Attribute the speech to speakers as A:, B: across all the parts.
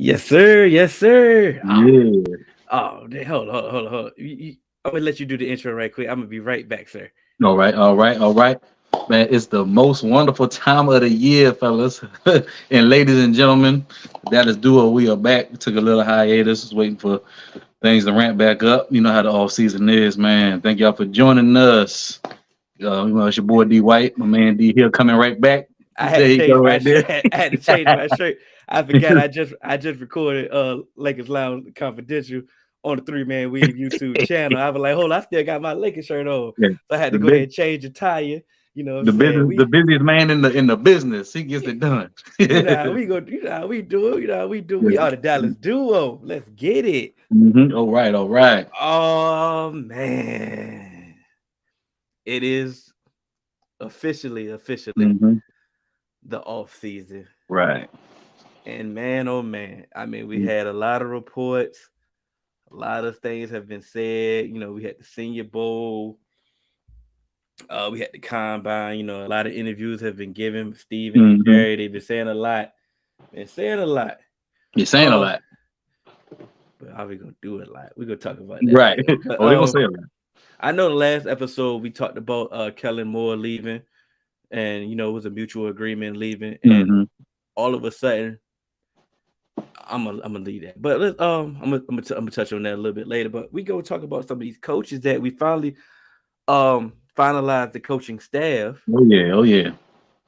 A: Yes, sir. Yes, sir.
B: Yeah.
A: Hold on. I'm gonna let you do the intro right quick. I'm gonna be right back, sir.
B: All right. Man, it's the most wonderful time of the year, fellas. And ladies and gentlemen, that is duo. We are back. We took a little hiatus, just waiting for things to ramp back up. You know how the off season is, man. Thank y'all for joining us. It's your boy D White, my man D Hill coming right back.
A: I had
B: There
A: to
B: you go,
A: change my
B: right there.
A: shirt. I had to change my shirt. I forgot. I just recorded Lakers Lounge Confidential on the Three Man Weave YouTube channel. I was like, hold on, I still got my Lakers shirt on,
B: Yeah.
A: so I had to
B: The
A: go ahead
B: big
A: and change the tire. You know what I'm
B: the
A: saying?
B: business the busiest man in the business. He gets it done.
A: You know how we go. You know how we do. You know how we do. We
B: Yeah.
A: are the Dallas duo. Let's get it.
B: All right.
A: Oh man, it is officially
B: hmm
A: the off season.
B: Right.
A: And man, oh man, I mean, we had a lot of reports, a lot of things have been said. You know, we had the Senior Bowl, we had the Combine. You know, a lot of interviews have been given. Steven and
B: hmm
A: Jerry, they've been saying a lot, been saying a lot.
B: You're saying a
A: Uh,
B: lot.
A: but how we gonna do it? Like, we're gonna talk about that
B: Right.
A: later. But
B: Oh, they're gonna say a lot.
A: I know the last episode we talked about Kellen Moore leaving, and you know it was a mutual agreement leaving, and
B: hmm
A: all of a sudden I'm gonna leave that. But I'm gonna touch on that a little bit later. But we go talk about some of these coaches that we finally finalized the coaching staff.
B: Oh yeah. Oh yeah.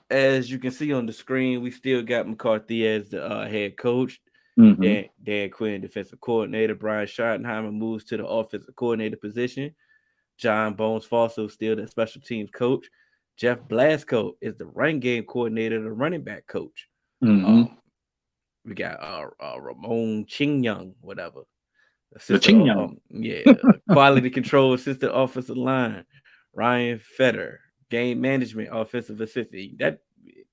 A: As you can see on the screen, we still got McCarthy as the head coach.
B: hmm
A: Dan Quinn, defensive coordinator. Brian Schottenheimer moves to the offensive coordinator position. John Bones Foster still the special teams coach. Jeff Blasco is the run game coordinator, the running back coach.
B: hmm
A: Um, we got Ramon Ching Young, whatever.
B: The
A: Assistant,
B: Ching Yang.
A: quality control assistant offensive line. Ryan Fetter, game management offensive assistant. That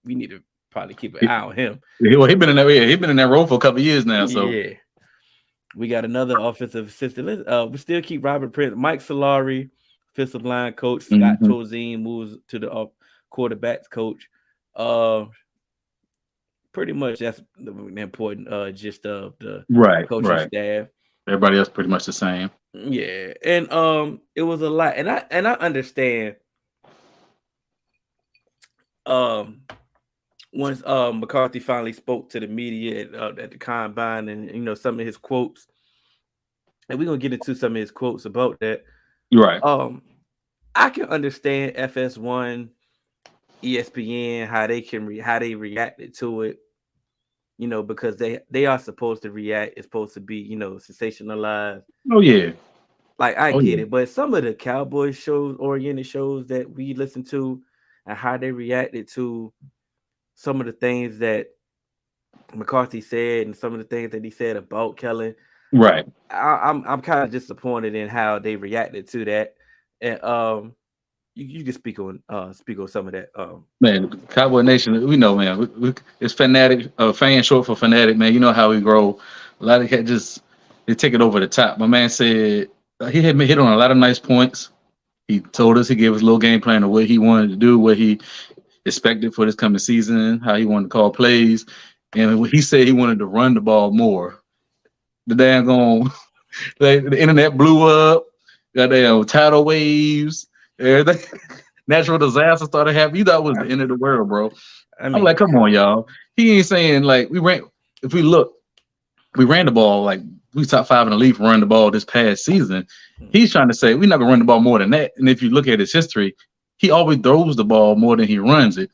A: we need to probably keep an
B: He,
A: eye on him.
B: he been in that. Yeah, he been in that role for a couple of years now. So.
A: Yeah. We got another offensive assistant. We still keep Robert Prince, Mike Solari, offensive line coach. Scott
B: hmm
A: Tozine moves to the quarterbacks coach. Uh, Pretty much that's the important gist of the
B: Right.
A: coaching
B: Right.
A: staff.
B: Everybody else pretty much the same.
A: Yeah, and it was a lot, and I understand. Um, Once McCarthy finally spoke to the media at the combine, and you know some of his quotes, and we're gonna get into some of his quotes about that.
B: Right.
A: Um, I can understand FS1, ESPN, how they reacted to it, you know, because they are supposed to react. It's supposed to be, you know, sensationalized.
B: Oh yeah.
A: Like I
B: Oh
A: get
B: yeah.
A: it, but some of the Cowboys shows, oriented shows that we listen to, and how they reacted to some of the things that McCarthy said, and some of the things that he said about Kellen,
B: Right.
A: I'm kind of disappointed in how they reacted to that. And you can speak on some of that.
B: Man, Cowboy Nation, we know, man. It's fanatic, fan short for fanatic, man. You know how we grow. A lot of cats just they take it over the top. My man said he had hit on a lot of nice points. He told us he gave us a little game plan of what he wanted to do, what he expected for this coming season, how he wanted to call plays, and he said he wanted to run the ball more. The damn gone, the internet blew up. Goddamn tidal waves, everything. Natural disaster started happening. You thought it was the end of the world, bro.
A: I
B: I'm like,
A: mean,
B: come on, y'all. He ain't saying like we ran. If we look, we ran the ball like we top five in the league for running the ball this past season. He's trying to say we're not gonna run the ball more than that. And if you look at his history, he always throws the ball more than he runs it.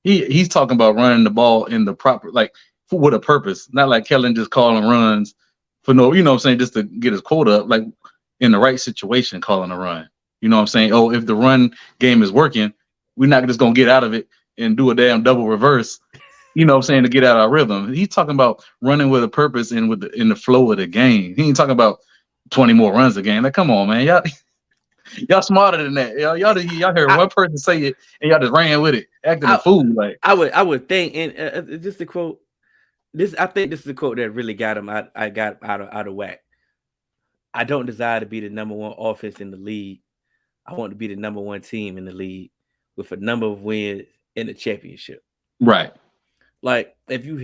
B: He's talking about running the ball in the proper like with a purpose, not like Kellen just calling runs for no, you know what I'm saying, just to get his quota up, like in the right situation, calling a run. You know what I'm saying? Oh, if the run game is working, we're not just gonna get out of it and do a damn double reverse, you know what I'm saying, to get out of our rhythm. He's talking about running with a purpose and with in the flow of the game. He ain't talking about 20 more runs a game. Like, come on, man. Y'all smarter than that. Y'all heard
A: I,
B: one person say it and y'all just ran with it, acting a
A: I
B: fool. Like,
A: I would think, and just to quote this, I think this is a quote that really got him out. I got out of whack. I don't desire to be the number one offense in the league. I want to be the number one team in the league with a number of wins in the championship.
B: right.
A: Like if you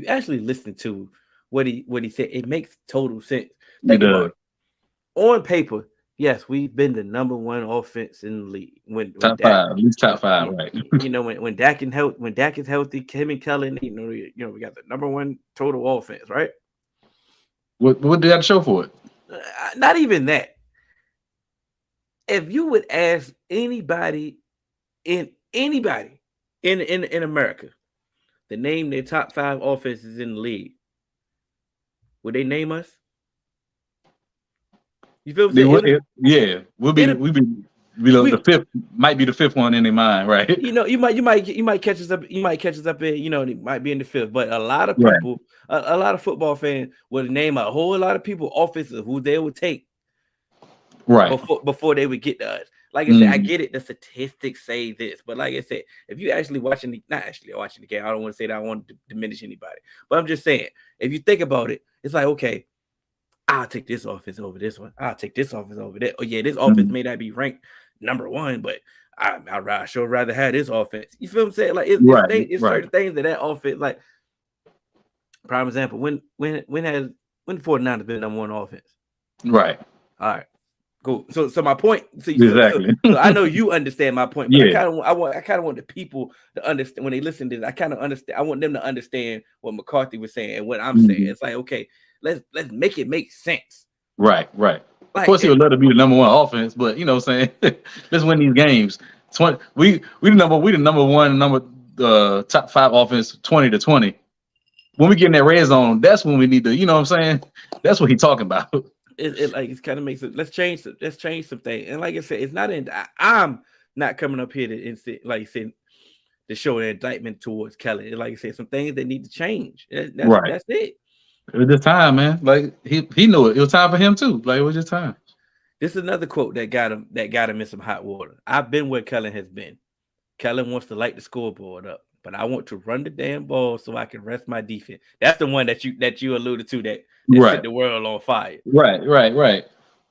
A: actually listen to what he said. It makes total sense.
B: It
A: Think about
B: does.
A: it. On paper, yes, we've been the number one offense in the league. When
B: Top
A: Dak,
B: five, at least top five, right?
A: when when Dak is healthy, Kim and Kellen, we got the number one total offense, right?
B: What do you have to show for it?
A: Not even that. If you would ask anybody in America to name their top five offenses in the league, would they name us? You feel what I'm
B: They
A: saying?
B: would, yeah,
A: It'll,
B: we'll be below the
A: we
B: fifth. Might be the fifth one in their mind, right?
A: you might catch us up. You might catch us up in, it might be in the fifth. But a lot of
B: Right,
A: people, a lot of football fans would name a whole lot of people offenses who they would take
B: right.
A: before they would get to us. Like I said, I
B: Mm,
A: get it. The statistics say this, but like I said, if you actually not actually watching the game, I don't want to say that I want to diminish anybody, but I'm just saying, if you think about it, it's like, okay, I'll take this offense over this one. I'll take this offense over that. Oh yeah, this offense
B: mm.
A: may not be ranked number one, but I sure rather have this offense. You feel what I'm saying? Like
B: Right,
A: it's
B: right,
A: certain things that offense. Like prime example, when the 49ers been number one offense?
B: right.
A: All right. Cool. So my point.
B: Exactly.
A: So I know you understand my point, but
B: Yeah.
A: I kind of want the people to understand when they listen to this. I kind of understand. I want them to understand what McCarthy was saying and what I'm saying.
B: Mhm.
A: It's like, okay, let's make it make sense.
B: Right, right. Of
A: Like
B: course, he would love to be the number one offense, but you know what I'm saying? Let's win these games. 20, we the number one top five offense 20-20. When we get in that red zone, that's when we need to, you know what I'm saying? That's what he's talking about.
A: it like it kind of makes it. Let's change some things. And like I said, it's not in. I'm not coming up here like I said, to show an indictment towards Kelly. Like I said, some things that need to change.
B: Right.
A: That's it.
B: It was just time, man. Like he knew it. It was time for him too. Like it was just time.
A: This is another quote that got him in some hot water. I've been where Kellen has been. Kellen wants to light the scoreboard up, but I want to run the damn ball so I can rest my defense. That's the one that you alluded to that set
B: Right.
A: the world on fire.
B: Right.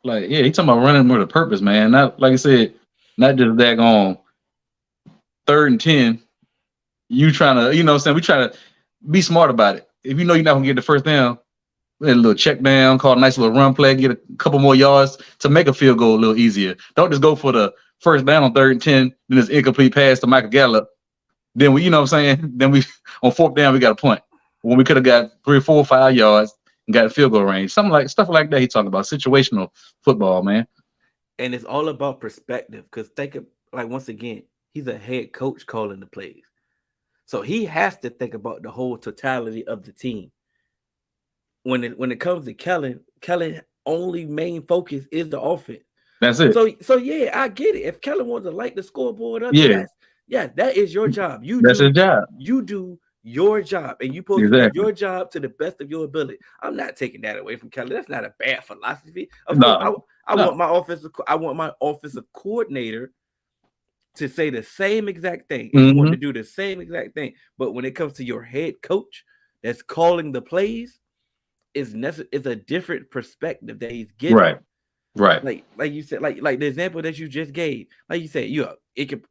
B: Like, yeah, he talking about running with a purpose, man. Not like I said, not just that on 3rd and 10. You trying to, you know what I'm saying? We try to be smart about it. If you know you're not gonna get the first down, let a little check down, call a nice little run play, get a couple more yards to make a field goal a little easier. Don't just go for the first down on 3rd and 10, then it's incomplete pass to Michael Gallup. Then we, you know what I'm saying? Then we on 4th down, we got a punt. When we could have got 3, 4, 5 yards and got a field goal range. Stuff like that. He talking about situational football, man.
A: And it's all about perspective. Because think of, like, once again, he's a head coach calling the plays. So he has to think about the whole totality of the team. When it comes to Kellen only main focus is the offense.
B: That's it.
A: So yeah, I get it. If Kellen wants to light the scoreboard up,
B: Yeah,
A: that is your job.
B: that's his job.
A: You do your job, and you supposed to do
B: Exactly.
A: your job to the best of your ability. I'm not taking that away from Kellen. That's not a bad philosophy. Of course,
B: No,
A: I
B: no.
A: want my offensive coordinator to say the same exact thing and want to
B: Mm-hmm.
A: do the same exact thing. But when it comes to your head coach that's calling the plays, it's a different perspective that he's giving.
B: Right. Right.
A: Like you said, like the example that you just gave, like you said, it could,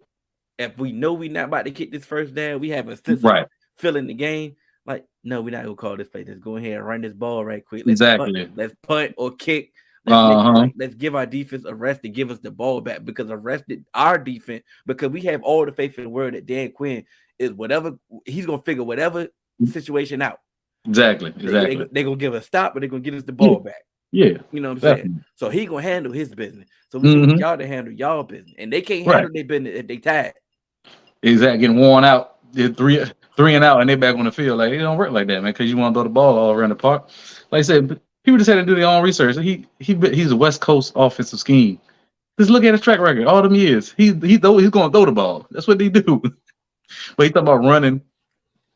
A: if we know we're not about to get this first down, we have a sense of
B: Right.
A: feeling the game. Like, no, we're not gonna call this play. Let's go ahead and run this ball right quick.
B: Exactly.
A: Let's punt or kick.
B: Uh-huh.
A: Let's give our defense a rest to give us the ball back, because arrested our defense, because we have all the faith in the world that Dan Quinn is whatever he's gonna figure whatever situation out.
B: Exactly.
A: They're gonna give us a stop, but they're gonna get us the ball back.
B: Yeah.
A: You know what I'm saying?
B: Definitely.
A: So he gonna handle his business. So we need
B: Mm-hmm.
A: y'all to handle y'all business, and they can't
B: Right.
A: handle their business if they tired.
B: Exactly. Getting worn out. Did three and out, and they back on the field. Like it don't work like that, man. Because you want to throw the ball all around the park. Like I said, people just had to do their own research. He's a West Coast offensive scheme. Just look at his track record. All them years, he's going to throw the ball. That's what they do. But he talking about running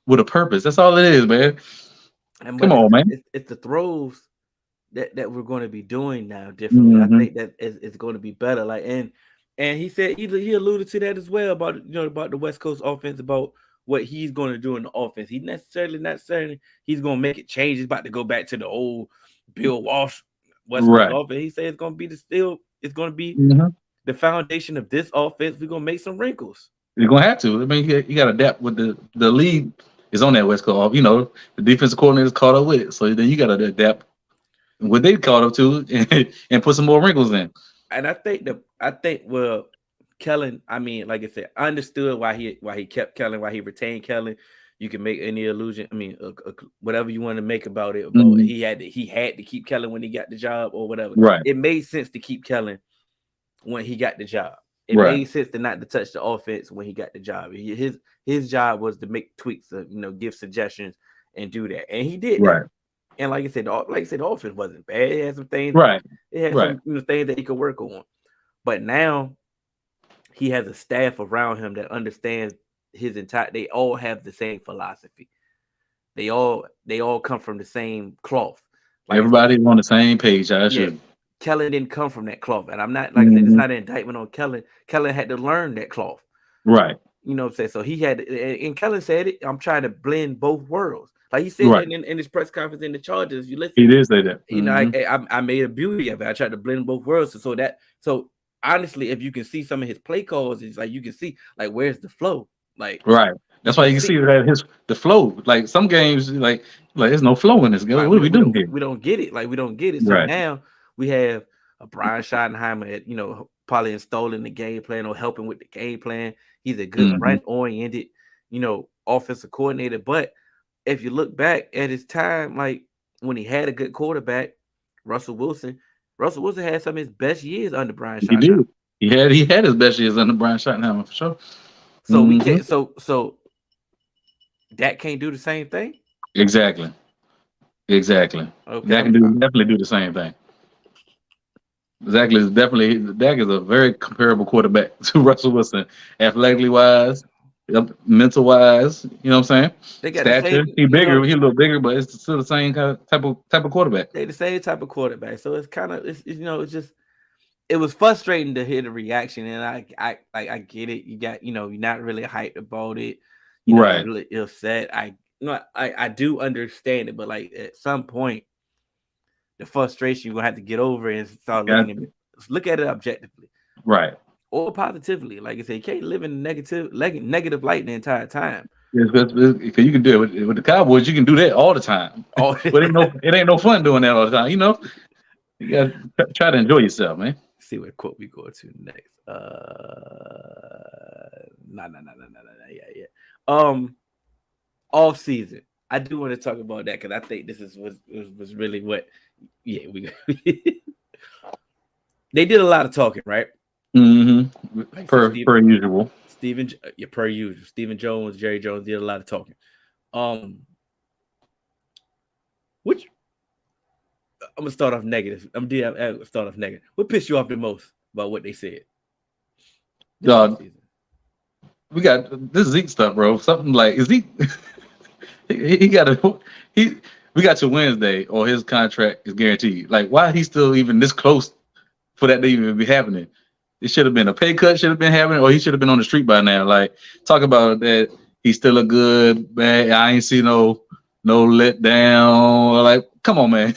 B: with a purpose. That's all it is, man. Come on, man.
A: It's the throws that we're going to be doing now differently.
B: Mm-hmm.
A: I think that it's going to be better. Like and he said he alluded to that as well about about the West Coast offense, about what he's going to do in the offense. He's not saying he's going to make it change. He's about to go back to the old Bill Walsh West Coast offense. He said it's going to be
B: Mm-hmm.
A: the foundation of this offense. We're going to make some wrinkles.
B: You're gonna have to. I mean, you got to adapt with the league is on that West Coast. The defensive coordinator's caught up with it. So then you got to adapt what they caught up to and put some more wrinkles in.
A: And well, Kellen. I mean, like I said, I understood why he kept Kellen, why he retained Kellen. You can make any illusion. I mean, whatever you want to make about it. About
B: Mhm.
A: he had to keep Kellen when he got the job or whatever.
B: Right.
A: It made sense to keep Kellen when he got the job. It
B: Right.
A: made sense to not to touch the offense when he got the job. His job was to make tweaks, give suggestions and do that, and he did that.
B: Right.
A: And the offense wasn't bad. It had some things.
B: Right.
A: It had
B: Right.
A: some things that he could work on. But now he has a staff around him that understands his entire. They all have the same philosophy. They all come from the same cloth. Like I said,
B: Everybody's on the same page. I
A: yeah,
B: should.
A: Kellen didn't come from that cloth, and I'm not, like I said, it's
B: Mhm.
A: not an indictment on Kellen. Kellen had to learn that cloth.
B: Right.
A: You know what I'm saying? So he had, and Kellen said it. I'm trying to blend both worlds. Like he said
B: Right.
A: that in his press conference in the Chargers. You
B: He
A: listen,
B: did say that.
A: I,
B: Hmm.
A: I made a beauty of it. I tried to blend both worlds. So honestly, if you can see some of his play calls, it's like you can see like where's the flow. Like
B: Right.
A: you
B: That's why
A: can
B: you can
A: see.
B: see that the flow. Like some games, like there's no flow in this.
A: Right.
B: What are we doing here?
A: We don't get it. Like we don't get it. So
B: Right.
A: now we have a Brian Schottenheimer at, probably installing the game plan or helping with the game plan. He's a good
B: Hmm.
A: run oriented, offensive coordinator. But if you look back at his time, like when he had a good quarterback, Russell Wilson, Russell Wilson had some of his best years under Brian
B: He did.
A: Schottenheimer.
B: He had his best years under Brian Schottenheimer for sure.
A: So we
B: Hmm.
A: can't so that can't do the same thing.
B: Exactly. Exactly.
A: Okay,
B: Dak can definitely do the same thing. Dak is a very comparable quarterback to Russell Wilson, athletically wise, mental wise. You know what I'm saying?
A: they got the
B: Stature.
A: same,
B: He bigger. He a little bigger, but it's still the same kind of type of quarterback.
A: they the same type of quarterback. So it's kind of it's just it was frustrating to hear the reaction, and I get it. You got you're not really hyped about it. You're
B: Right.
A: really upset. I do understand it, but like at some point, the frustration you're gonna have to get over and start
B: Got
A: look at it objectively
B: right.
A: or positively. Like I said, you can't live in negative light the entire time.
B: Because you can do it with the Cowboys. You can do that all the time,
A: Oh,
B: but it ain't no fun doing that all the time. You got to try to enjoy yourself, man.
A: see what quote we go to next. No. Yeah. Off season. I do want to talk about that because I think this was really what. Yeah, we they did a lot of talking, right? Like I said,
B: Per usual.
A: Per usual, Stephen Jones, Jerry Jones did a lot of talking. Um, which I'm gonna start off negative. I'm gonna start off negative. What pissed you off the most about what they said this
B: Uh,
A: offseason?
B: we got this Zeke stuff, bro. Something like Zeke. he got a he. We got to Wednesday, or his contract is guaranteed. Like, why he still even this close for that to even be happening? It should have been a pay cut, should have been happening, or he should have been on the street by now. Like, talk about that. He's still a good man. I ain't see no let down. Like, come on, man.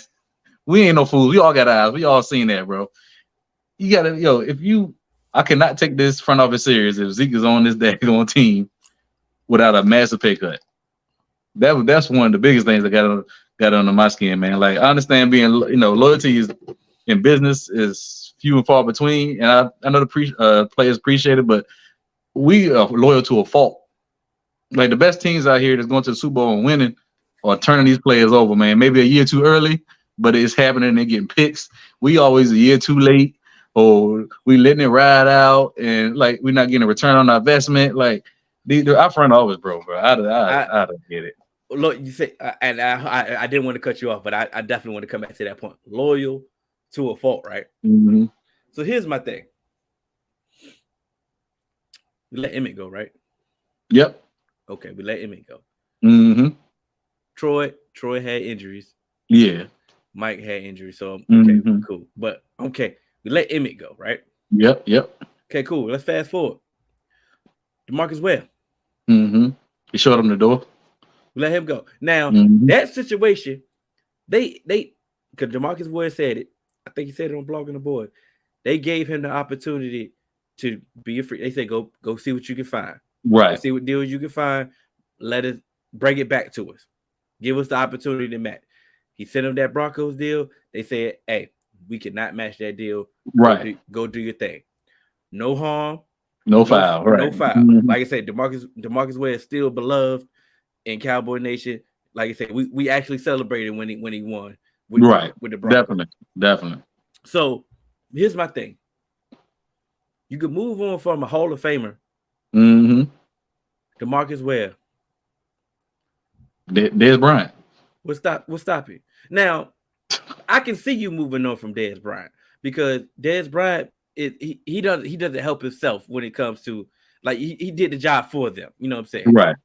B: We ain't no fools. We all got eyes. We all seen that, bro. You gotta, I cannot take this front office serious if Zeke is on this daggone team without a massive pay cut. That's one of the biggest things that got under my skin, man. Like, I understand being, loyalty is in business is few and far between, and I know the players appreciate it, but we are loyal to a fault. Like the best teams out here that's going to the Super Bowl and winning are turning these players over, man. Maybe a year too early, but it's happening. They're getting picks. We always a year too late, or we letting it ride out, and like we're not getting a return on our investment. Like our front office, bro.
A: I
B: I don't get it.
A: look, you say, and I didn't want to cut you off, but I definitely want to come back to that point. Loyal to a fault, right?
B: Mm-hmm.
A: So here's my thing. We let Emmett go, right?
B: Yep.
A: Okay, we let Emmett go.
B: Mm-hmm.
A: Troy had injuries.
B: Yeah.
A: Mike had injuries. So okay,
B: Mm-hmm.
A: cool. But okay, we let Emmett go, right?
B: Yep.
A: Okay, cool. Let's fast forward. DeMarcus Webb.
B: Mm-hmm. He showed him the door.
A: We let him go. Now
B: Mm-hmm.
A: that situation, they because DeMarcus Webb said it. I think he said it on Blogging the Board. They gave him the opportunity to be a free. They said go see what you can find. Go
B: Right.
A: see what deals you can find. Let us Bring it back to us. Give us the opportunity to match. He sent him that Broncos deal. They said, "Hey, we cannot match that deal.
B: Right.
A: Go do your thing. No harm,
B: No foul.
A: no
B: Right.
A: foul." Like I said, Demarcus Ware is still beloved in Cowboy Nation. Like I said, we actually celebrated when he won
B: Right.
A: with the Broncos.
B: Definitely.
A: So here's my thing. You could move on from a Hall of Famer, Demarcus Ware.
B: Dez Bryant.
A: We'll stop you. Now, I can see you moving on from Dez Bryant because Dez Bryant he doesn't help himself when it comes to like he did the job for them. You know what I'm saying?
B: Right.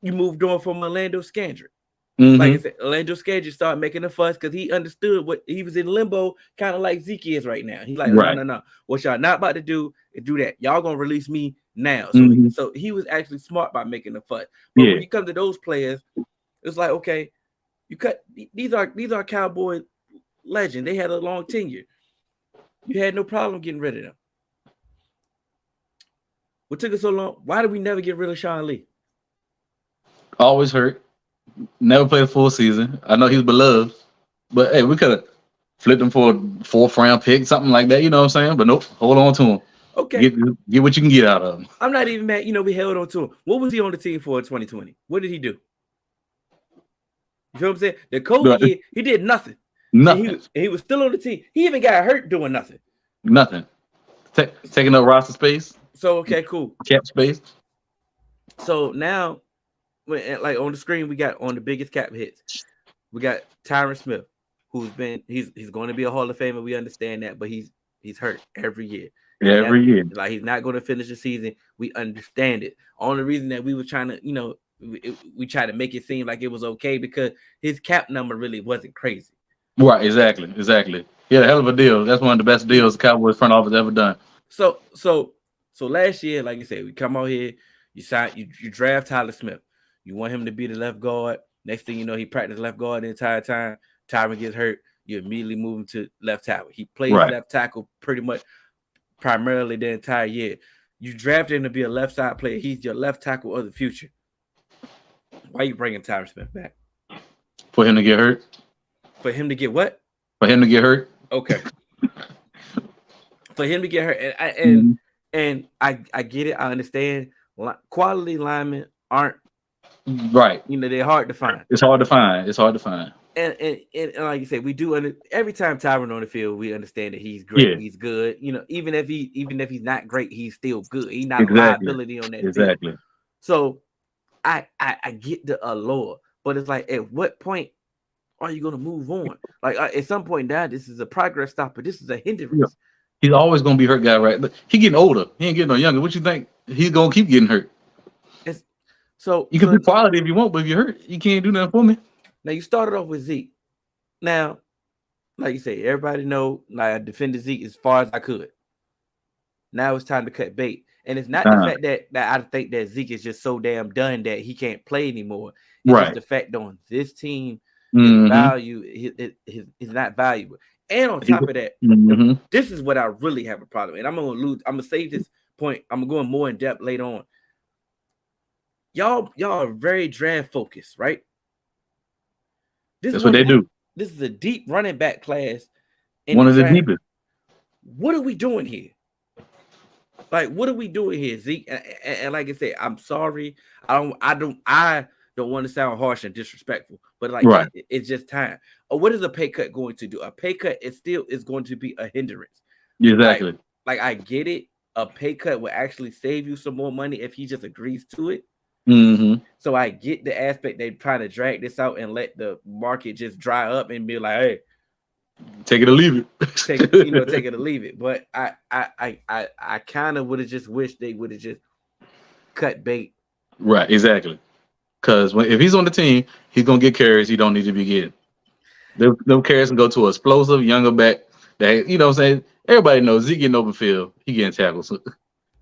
A: You moved on from Orlando Scandrick. Like I said, Orlando Scandrick started making a fuss because he understood what he was in limbo, kind of like Zeke is right now. He's like, no. What y'all not about to do is do that. Y'all gonna release me now. So he was actually smart by making a fuss. But when you come to those players, it's like, okay, you cut these are Cowboy legends. They had a long tenure. You had no problem getting rid of them. What took us so long? Why did we never get rid of Sean Lee?
B: Always hurt. Never played a full season. I know he's beloved, but hey, we could have flipped him for a 4th round pick, something like that. You know what I'm saying? But nope, hold on to him.
A: Okay,
B: get what you can get out of him.
A: I'm not even mad. We held on to him. What was he on the team for in 2020? What did he do? You feel what I'm saying? The COVID year, he did nothing.
B: Nothing.
A: And he was still on the team. He even got hurt doing nothing.
B: Nothing. Taking up roster space.
A: So okay, cool.
B: Cap space.
A: So now, like on the screen, we got on the biggest cap hits. We got Tyron Smith, he's going to be a Hall of Famer. We understand that, but he's hurt every year.
B: Every year.
A: Like he's not going to finish the season. We understand it. Only reason that we were trying to, we tried to make it seem like it was okay because his cap number really wasn't crazy.
B: Right, exactly. He had a hell of a deal. That's one of the best deals the Cowboys front office ever done.
A: So last year, like I said, we come out here, you draft Tyler Smith. You want him to be the left guard. Next thing you know, he practiced left guard the entire time. Tyron gets hurt. You immediately move him to left tackle. He plays left tackle pretty much primarily the entire year. You draft him to be a left side player. He's your left tackle of the future. Why are you bringing Tyron Smith back?
B: For him to get hurt?
A: For him to get what?
B: For him to get hurt.
A: Okay. For him to get hurt. And I get it. I understand. Quality linemen aren't
B: right.
A: They're hard to find.
B: It's hard to find.
A: And like you said, we do every time Tyron on the field, we understand that he's great. Yeah. He's good. Even if he's not great, he's still good. He's not a liability on that
B: field.
A: So I get the allure, but it's like, at what point are you going to move on? Like at some point now, this is a progress stopper. This is a hindrance. Yeah.
B: He's always going to be hurt guy, right? But he getting older. He ain't getting no younger. What you think? He's going to keep getting hurt.
A: So
B: you can be quality if you want, but if you're hurt, you can't do nothing for me.
A: Now you started off with Zeke. Now, like you say, everybody know like I defended Zeke as far as I could. Now it's time to cut bait. And it's not the fact that I think that Zeke is just so damn done that he can't play anymore. It's just the fact on this team, his value is not valuable. And on top of that, this is what I really have a problem. And I'm gonna save this point. I'm going more in depth later on. Y'all are very draft focused, right?
B: That's what they do.
A: This is a deep running back class.
B: One of the deepest.
A: What are we doing here? Like, what are we doing here, Zeke? And like I said, I'm sorry. I don't want to sound harsh and disrespectful, but like it's just time. What is a pay cut going to do? A pay cut is going to be a hindrance.
B: Exactly.
A: Like I get it. A pay cut will actually save you some more money if he just agrees to it. So I get the aspect they trying to drag this out and let the market just dry up and be like, hey,
B: take it or leave it.
A: take it or leave it. But I kind of would have just wished they would have just cut bait.
B: Right, exactly. Because if he's on the team, he's gonna get carries he don't need to be getting. Them carries can go to an explosive younger back that what I'm saying. Everybody knows Zeke getting open field, he getting tackled. So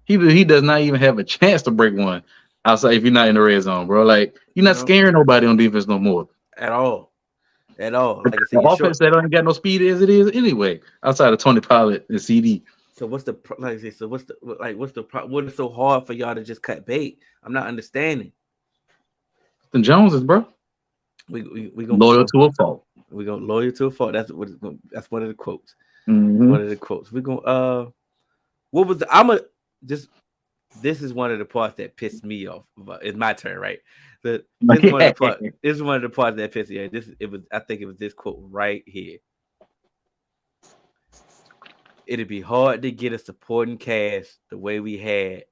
B: he does not even have a chance to break one outside if you're not in the red zone, bro. Like you're not scaring nobody on defense no more.
A: At all. Like I said,
B: the offense that don't got no speed as it is anyway, outside of Tony Pollard and CD.
A: So what's what is so hard for y'all to just cut bait? I'm not understanding.
B: Justin Jones is, bro.
A: We gonna
B: Loyal to a fault.
A: we gonna loyal to a fault. That's one of the quotes.
B: Mm-hmm.
A: One of the quotes. We gonna what was the, I'm a just this is one of the parts that pissed me off. It's my turn, right? This is one of the part. This is one of the parts that pissed me off. I think it was this quote right here. It'd be hard to get a supporting cast the way we had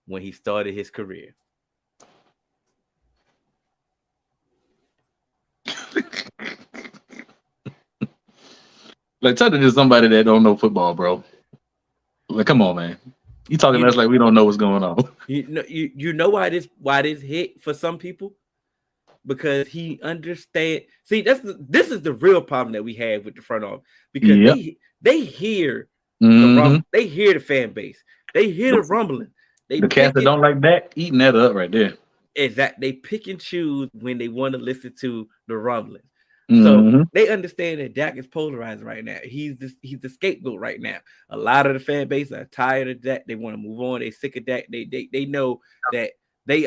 A: when he started his career.
B: Like, tell this to somebody that don't know football, bro. Like, come on, man. You talking to us like we don't know what's going on.
A: You know why this hit for some people? Because he understand. See, this is the real problem that we have with the front office because they hear they hear the fan base, they hear the rumbling.
B: The cats that don't like that eating that up right there.
A: Exactly, they pick and choose when they want to listen to the rumbling. So they understand that Dak is polarizing right now. He's the scapegoat right now. A lot of the fan base are tired of Dak. They want to move on. They sick of Dak. They know that they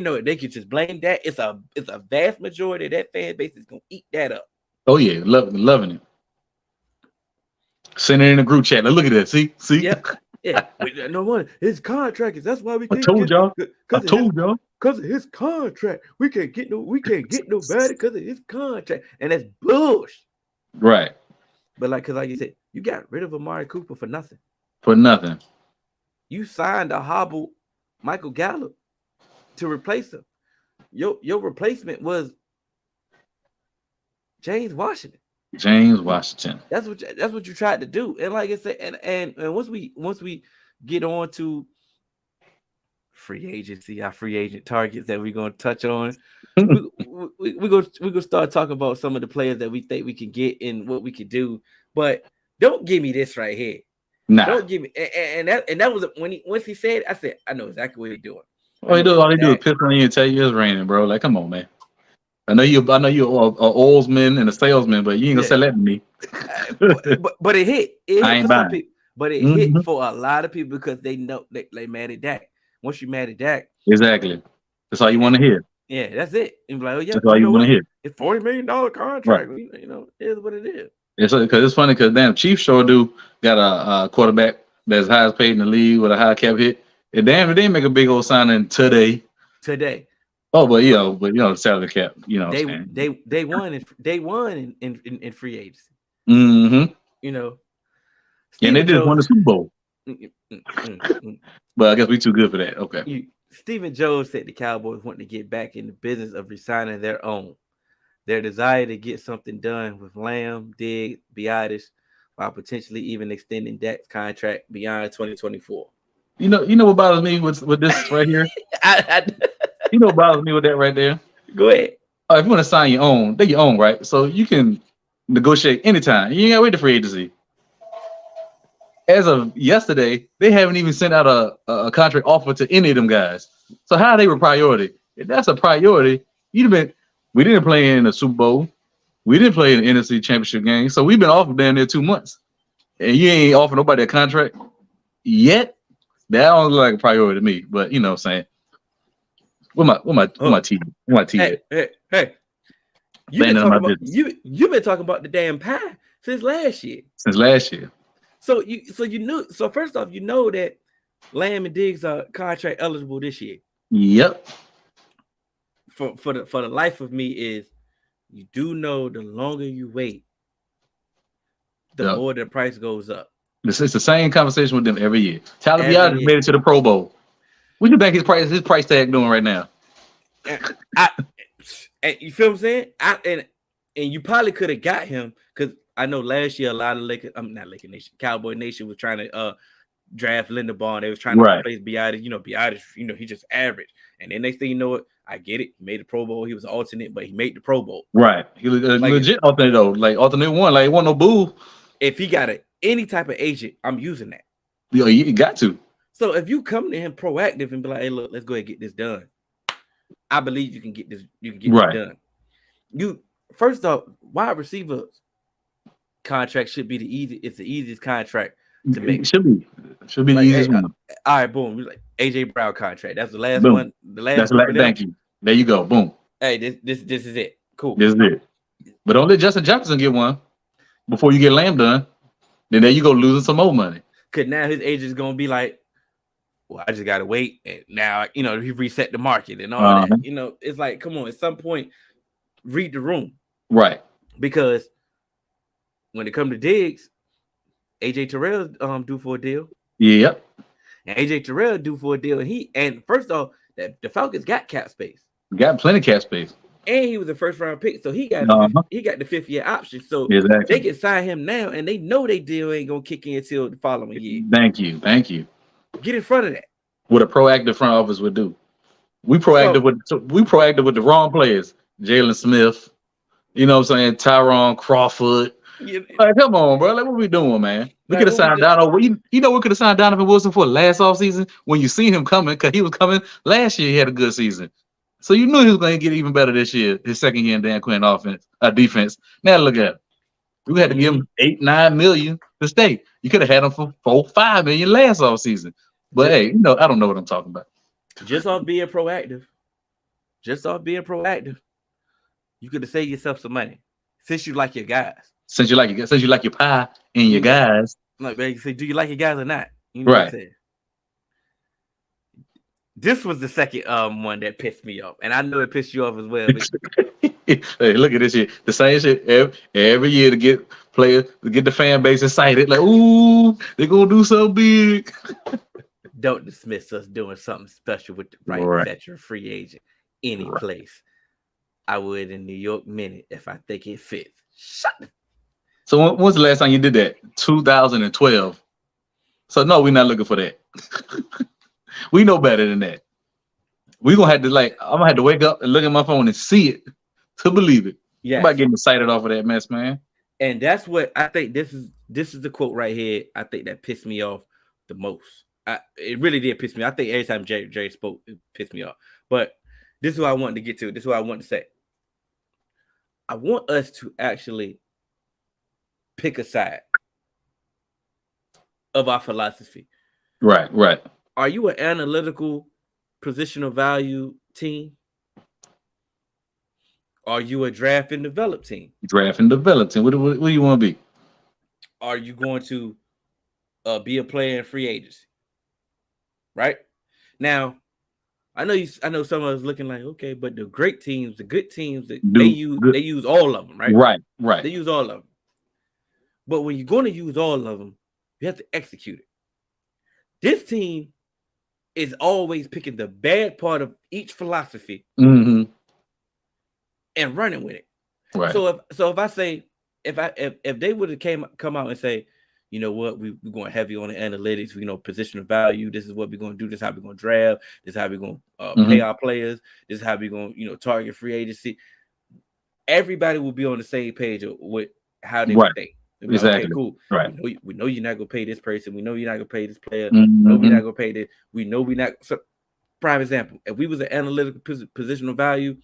A: know they can just blame Dak. It's a vast majority of that fan base is gonna eat that up.
B: Oh yeah, loving it. Send it in a group chat. Now look at that. See.
A: Yeah. No one. His contract is. That's why we can't.
B: I told y'all.
A: Because of his contract, we can't get nobody because of his contract, and that's bullshit.
B: Right.
A: But like you said, you got rid of Amari Cooper for nothing.
B: For nothing.
A: You signed a hobble Michael Gallup to replace him. Your replacement was James Washington. That's what you tried to do. And like I said, and once we get on to free agency, our free agent targets that we're gonna touch on, we're gonna start talking about some of the players that we think we can get and what we can do. But don't give me this right here.
B: Nah.
A: Don't give me and that was once he said it, I said I know exactly what he's doing.
B: All they do is piss on you and tell you it's raining, bro. Like, come on, man. I know you're an oilsman and a salesman, but you ain't gonna sell that to me.
A: but it hit. It hit for some people. But it hit for a lot of people because they know they mad at Dak. Once you mad at Dak,
B: exactly. That's all you want to hear.
A: Yeah, that's it. And like, oh yeah,
B: that's all you want to hear.
A: It's $40 million contract. Right. You know, it is what it is.
B: Because it's funny because damn Chiefs sure do got a quarterback that's highest paid in the league with a high cap hit. And damn, they make a big old signing today. Oh, but the salary cap,
A: they won in free agency.
B: Mm-hmm.
A: You know,
B: and they just won the Super Bowl. But I guess we too good for that. Okay.
A: Stephen Jones said the Cowboys want to get back in the business of resigning their own. Their desire to get something done with Lamb, Diggs, Biotis, while potentially even extending Dak's contract beyond 2024.
B: You know what bothers me with this right here? You know what bothers me with that right there?
A: Go ahead.
B: If you want to sign your own, they're your own, right? So you can negotiate anytime. You ain't got to wait for free agency. As of yesterday, they haven't even sent out a contract offer to any of them guys. So how are they a priority? If that's a priority, we didn't play in the Super Bowl. We didn't play in the NFC Championship game. So we've been off of damn near 2 months. And you ain't offer nobody a contract yet. That don't look like a priority to me. But you know what I'm saying? Where my tea?
A: Hey. You've been talking about the damn pie since last year. So you knew. So first off, you know that Lamb and Diggs are contract eligible this year.
B: Yep.
A: For the life of me is, you do know the longer you wait, the more the price goes up.
B: It's the same conversation with them every year. Tyler Biotis made it to the Pro Bowl. What do you think his price tag doing right now?
A: And you feel what I'm saying? And you probably could have got him because I know last year a lot of Cowboy Nation was trying to draft Linderbaum. They was trying to replace Biotis. Biotis, he just average. And then next thing you know it, I get it. He made the Pro Bowl. He was alternate, but he made the Pro Bowl.
B: Right. He was legit alternate though. Like alternate one. Like it wasn't no boo.
A: If he got any type of agent, I'm using that.
B: Yeah, you got to.
A: So if you come to him proactive and be like, hey, look, let's go ahead and get this done. I believe you can get this. You can get this done. You first off, wide receiver contract should be it's the easiest contract to make.
B: It should be the easiest one.
A: All right, boom. Like AJ Brown contract. That's the last one.
B: Thank you. There you go. Boom.
A: Hey, this is it. Cool.
B: This is it. But don't let Justin Jefferson get one before you get Lamb done. Then there you go losing some more money.
A: Cause now his agent's gonna be like, well, I just gotta wait, and now he reset the market and all that. It's like, come on, at some point, read the room,
B: right?
A: Because when it comes to Diggs, AJ Terrell due for a deal.
B: Yep.
A: And AJ Terrell due for a deal, and first off, that the Falcons got cap space.
B: Got plenty of cap space.
A: And he was a first round pick, so he got the 5th-year option. So they can sign him now, and they know they deal ain't gonna kick in until the following year.
B: Thank you.
A: Get in front of that.
B: What a proactive front office would do. We proactive with the wrong players. Jalen Smith, you know what I'm saying? Tyron Crawford. Yeah. Like, come on, bro. Like, what we doing, man? We could have signed Donovan. We could have signed Donovan Wilson for last offseason when you see him coming, because he was coming last year. He had a good season. So you knew he was going to get even better this year, his second year in Dan Quinn defense. Now look at him. We had to give him $8-9 million to stay. You could have had him for $4-5 million last offseason. But hey, I don't know what I'm talking about.
A: Just off being proactive. You could have saved yourself some money. Since you like your guys.
B: Since you like your pie and your guys.
A: Like, man, you say, do you like your guys or not? You know what I'm saying? This was the second one that pissed me off, and I know it pissed you off as well.
B: Hey, look at this shit. The same shit every year to get players, to get the fan base excited. Like, ooh, they're gonna do so big.
A: Don't dismiss us doing something special with the right veteran free agent any place. I would in New York Minute if I think it fits. Shut up.
B: So when's the last time you did that? 2012. So no, we're not looking for that. We know better than that. I'm gonna have to wake up and look at my phone and see it to believe it. Yeah, I'm about getting excited off of that mess, man.
A: And that's what I think. This is the quote right here. I think that pissed me off the most. It really did piss me off. I think every time Jerry spoke, it pissed me off. But this is what I wanted to get to. This is what I want to say. I want us to actually pick a side of our philosophy.
B: Right.
A: Are you an analytical positional value team? Are you a draft and develop team?
B: Draft and develop team. What do you want to be?
A: Are you going to be a player in free agency? Right now, I know some of us looking like, okay, but the great teams, the good teams, they use all of them, right?
B: Right.
A: They use all of them. But when you're going to use all of them, you have to execute it. This team is always picking the bad part of each philosophy and running with it. Right. So if I say if they would have come out and say, you know what, we're going heavy on the analytics, positional value. This is what we're going to do. This is how we're going to draft. This is how we're going to pay our players. This is how we're going to target free agency. Everybody will be on the same page with how they would think.
B: Exactly.
A: Okay, cool.
B: Right.
A: We know you're not gonna pay this person. We know you're not gonna pay this player. We know we're not gonna pay this. We know we're not. So, prime example: if we was an analytical positional value,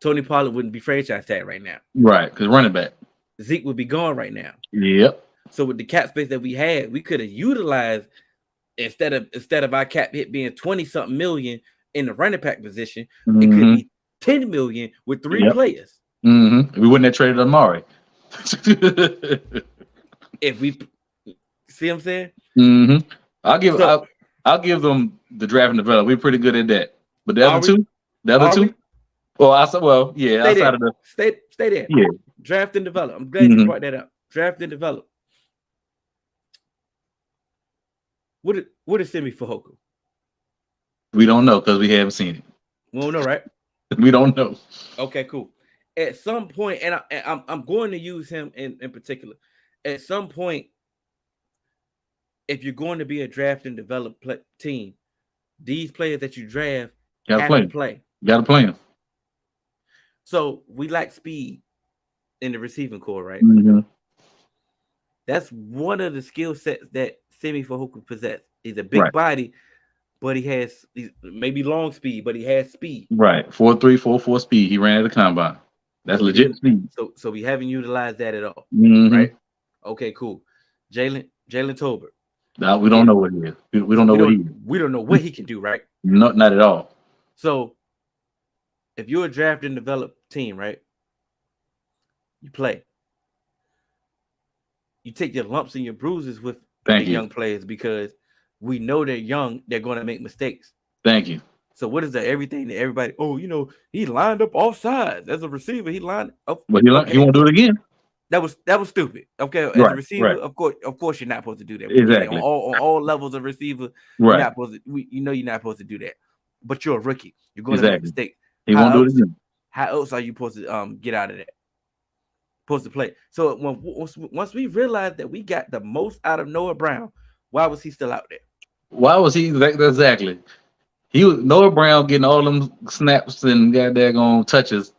A: Tony Pollard wouldn't be franchise tag right now.
B: Right, because running back
A: Zeke would be gone right now.
B: Yep.
A: So with the cap space that we had, we could have utilized instead of our cap hit being 20-something million in the running back position, it could be 10 million with 3 players.
B: We wouldn't have traded Amari.
A: If we see what I'm saying,
B: I'll give them the draft and develop. We're pretty good at that. But the other two, well, yeah,
A: stay
B: outside
A: there.
B: of the
A: stay there.
B: Yeah,
A: draft and develop. I'm glad you brought that up. Draft and develop. What is Semi Fehoko?
B: We don't know because we haven't seen it.
A: We don't know, right?
B: We don't know.
A: Okay, cool. At some point, and I'm going to use him in particular. At some point, if you're going to be a draft and develop team, these players that you draft have to play.
B: You got to play them.
A: So we lack speed in the receiving core, right? That's one of the skill sets that Semi Fehoko possesses. He's a big body, but he's maybe long speed, but he has speed. Right,
B: 4.3, 4.4 speed. He ran at the combine. That's legit speed.
A: So we haven't utilized that at all, right? Okay, cool. Jalen Tolbert.
B: No, we don't know what he is. We don't know what he is.
A: We don't know what he can do, right?
B: Not at all.
A: So if you're a draft and develop team, right? You play. You take your lumps and your bruises with the
B: Thank you.
A: young players because we know they're young. They're going to make mistakes.
B: Thank you.
A: So what is that? Everything that everybody? Oh, he lined up off sides as a receiver. He lined up.
B: But he
A: Okay,
B: won't do it again.
A: that was stupid. Okay, as a
B: Right.
A: receiver,
B: Right.
A: of course, you're not supposed to do that. We get it
B: Exactly.
A: on all levels of receiver. You're
B: Right.
A: not supposed to. You're not supposed to do that. But you're a rookie. You're going to make
B: Exactly.
A: mistakes.
B: He
A: How
B: won't do it
A: else?
B: again.
A: How else are you supposed to get out of that? Supposed to play. So once we realized that we got the most out of Noah Brown, why was he still out there?
B: Why was he exactly? He was Noah Brown getting all them snaps and goddamn touches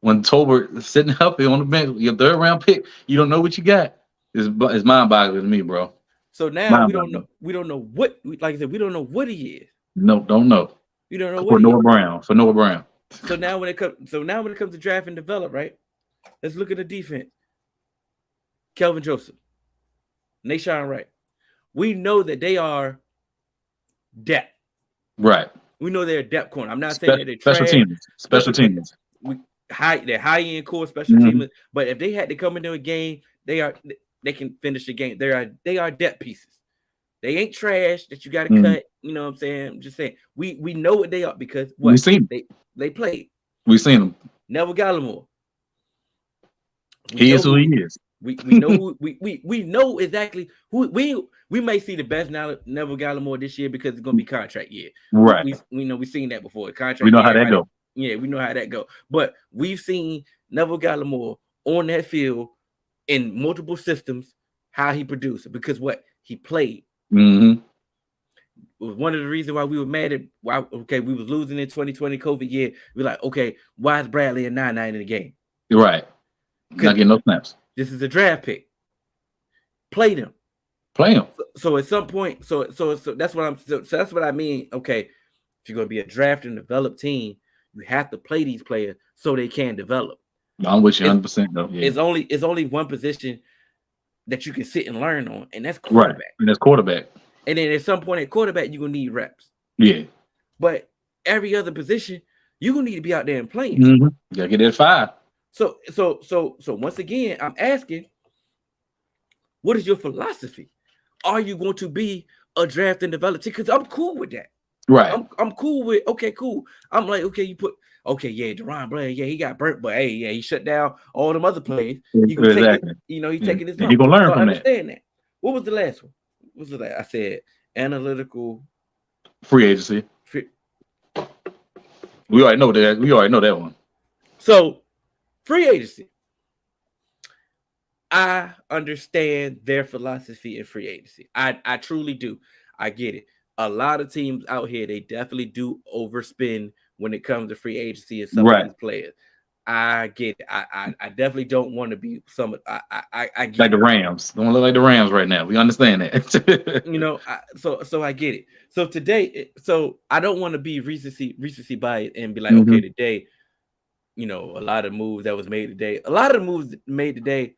B: when Tolbert is sitting up here on the bench, your third round pick. You don't know what you got. It's mind boggling to me, bro.
A: So now
B: Mind
A: we don't know.
B: boggling.
A: We don't know what. Like I said, we don't know what he is.
B: No, don't know.
A: We don't know
B: For
A: what he is.
B: Noah Brown. For Noah Brown.
A: So now when it comes to draft and develop, right? Let's look at the defense. Kelvin Joseph, Nashawn Wright. We know that they are depth.
B: Right.
A: We know they're a depth corner. I'm not saying that they're
B: Special
A: trash.
B: teams. Special teams.
A: They're high end core special
B: Mhm.
A: teamers. But if they had to come into a game, they can finish the game. They are depth pieces. They ain't trash that you got to
B: Mhm.
A: cut. You know what I'm saying? I'm just saying we know what they are because
B: We
A: what
B: seen
A: they played.
B: We seen him.
A: Neville Gallimore.
B: He is who he is.
A: We know who, we know exactly who we may see the best now Neville Gallimore this year because it's gonna be contract year.
B: Right.
A: We know we've seen that before. Contract.
B: We know
A: year,
B: how that go.
A: Yeah, we know how that go. But we've seen Neville Gallimore on that field in multiple systems, how he produced because what he played.
B: Mm-hmm.
A: It was one of the reasons why we were mad at why we was losing in 2020 COVID year. We're like, okay, why is Bradley a 9-9 in the game?
B: Right. Not getting no snaps.
A: This is a draft pick. Play them.
B: Play him.
A: So at some point, so that's what that's what I mean. Okay, if you're gonna be a draft and develop team, you have to play these players so they can develop.
B: I'm with you 100% though. Yeah.
A: It's only one position that you can sit and learn on, and that's quarterback.
B: Right. And that's quarterback.
A: And then at some point at quarterback, you're gonna need reps.
B: Yeah.
A: But every other position, you're gonna need to be out there and playing.
B: Mm-hmm. You gotta get that 5.
A: So once again, I'm asking, what is your philosophy? Are you going to be a draft and develop team? Because I'm cool with that.
B: Right.
A: I'm cool with cool. I'm like, okay, Deron Blair, yeah, he got burnt, but hey, yeah, he shut down all them other plays. You can
B: exactly.
A: take it, he's taking his.
B: He gonna learn from that.
A: That. What was the last one? What was that? I said analytical
B: free agency. We already know that. We already know that one.
A: So free agency. I understand their philosophy in free agency. I truly do. I get it. A lot of teams out here, they definitely do overspend when it comes to free agency and some of these players. I get it. I definitely don't want to be some. I get
B: like the Rams. Don't look like the Rams right now. We understand
A: that. So I get it. So today, so I don't want to be recency bias and be like, okay, today, a lot of moves that was made today. A lot of the moves made today.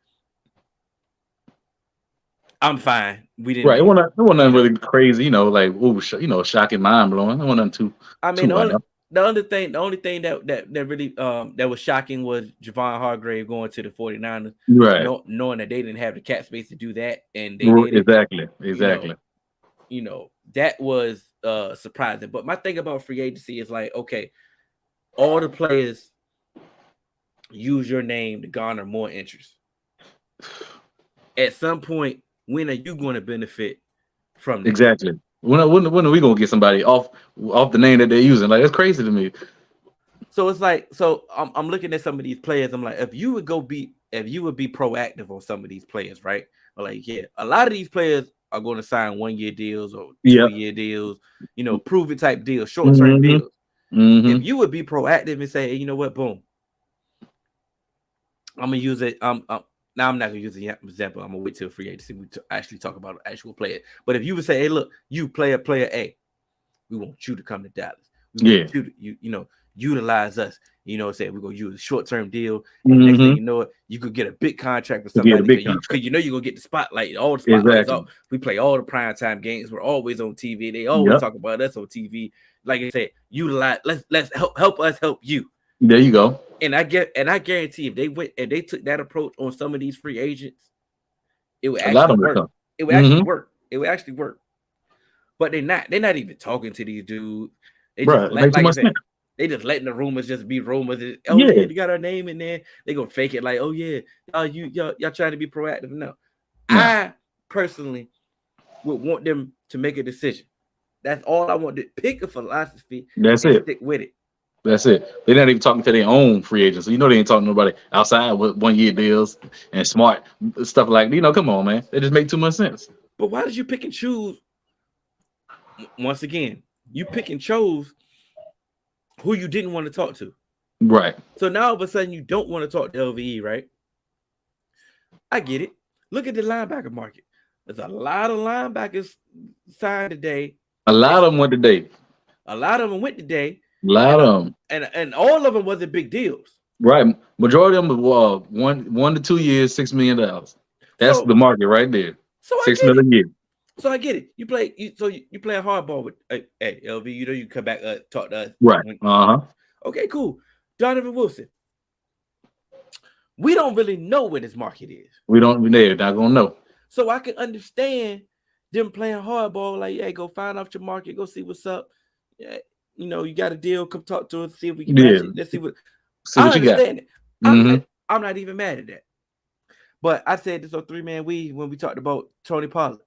A: I'm fine. We didn't.
B: Right. It wasn't nothing really crazy, like shocking, mind blowing. It wasn't nothing too.
A: I mean, the only thing that really that was shocking was Javon Hargrave going to the 49ers,
B: right?
A: Knowing that they didn't have the cap space to do that, and they did
B: exactly.
A: That was surprising. But my thing about free agency is like, okay, all the players use your name to garner more interest. At some point, when are you going to benefit from that?
B: Exactly. When are we going to get somebody off the name that they're using? Like, that's crazy to me.
A: So it's like, I'm looking at some of these players. I'm like, if you would be proactive on some of these players, right? Like, yeah, a lot of these players are going to sign 1-year deals or 2-year deals, prove it type deals, short-term deals. If you would be proactive and say, hey, you know what, boom, I'm gonna use it. Now I'm not gonna use the example. I'm gonna wait till free agency we actually talk about an actual player. But if you would say, hey, look, you player A, we want you to come to Dallas. We want you to, utilize us. Say we're gonna use a short-term deal. And next thing you know it, you could get a big contract with somebody because you're gonna get the spotlight. All the spotlights. Exactly. We play all the primetime games. We're always on TV. They always talk about us on TV. Like I said, utilize. Let's help us help you.
B: There you go.
A: And I guarantee if they took that approach on some of these free agents, it would
B: A lot
A: actually
B: of them
A: work.
B: come.
A: It would actually
B: Mm-hmm.
A: work. It would actually work. But they're not even talking to these dudes. They just
B: Bro, it makes too
A: like I
B: much
A: said,
B: sense.
A: they just letting the rumors just be rumors. Oh yeah,
B: Yeah.
A: they got our name in there. They gonna fake it like, oh yeah, y'all trying to be proactive. No.
B: Nah.
A: I personally would want them to make a decision. That's all I want. To pick a philosophy
B: That's
A: and
B: it.
A: stick with it.
B: That's it. They're not even talking to their own free agents. So you know they ain't talking to nobody outside with 1 year deals and smart stuff like come on, man. They just make too much sense.
A: But why did you pick and choose? Once again, you pick and chose who you didn't want to talk to.
B: Right.
A: So now all of a sudden you don't want to talk to LVE, right? I get it. Look at the linebacker market. There's a lot of linebackers signed today.
B: A lot of them went today.
A: A lot of them went today,
B: A lot
A: and
B: of them.
A: and all of them wasn't big deals.
B: Right. Majority of them was 1 to 2 years, $6 million. That's
A: So
B: the market right there.
A: so I
B: Six
A: get it.
B: million a year.
A: So I get it. You play a hardball with hey LV. You know you come back talk to us.
B: Right. Uh-huh.
A: Okay, cool. Donovan Wilson. We don't really know what his market is.
B: We don't they're not gonna know.
A: So I can understand them playing hardball, like, hey, go find out your market, go see what's up. Yeah, you got a deal, come talk to us, see if we can match
B: Yeah.
A: it. Let's see what
B: See
A: I
B: what you got.
A: understand it.
B: Mm-hmm.
A: I'm not even mad at that. But I said this on 3-Man Weave when we talked about Tony Pollard.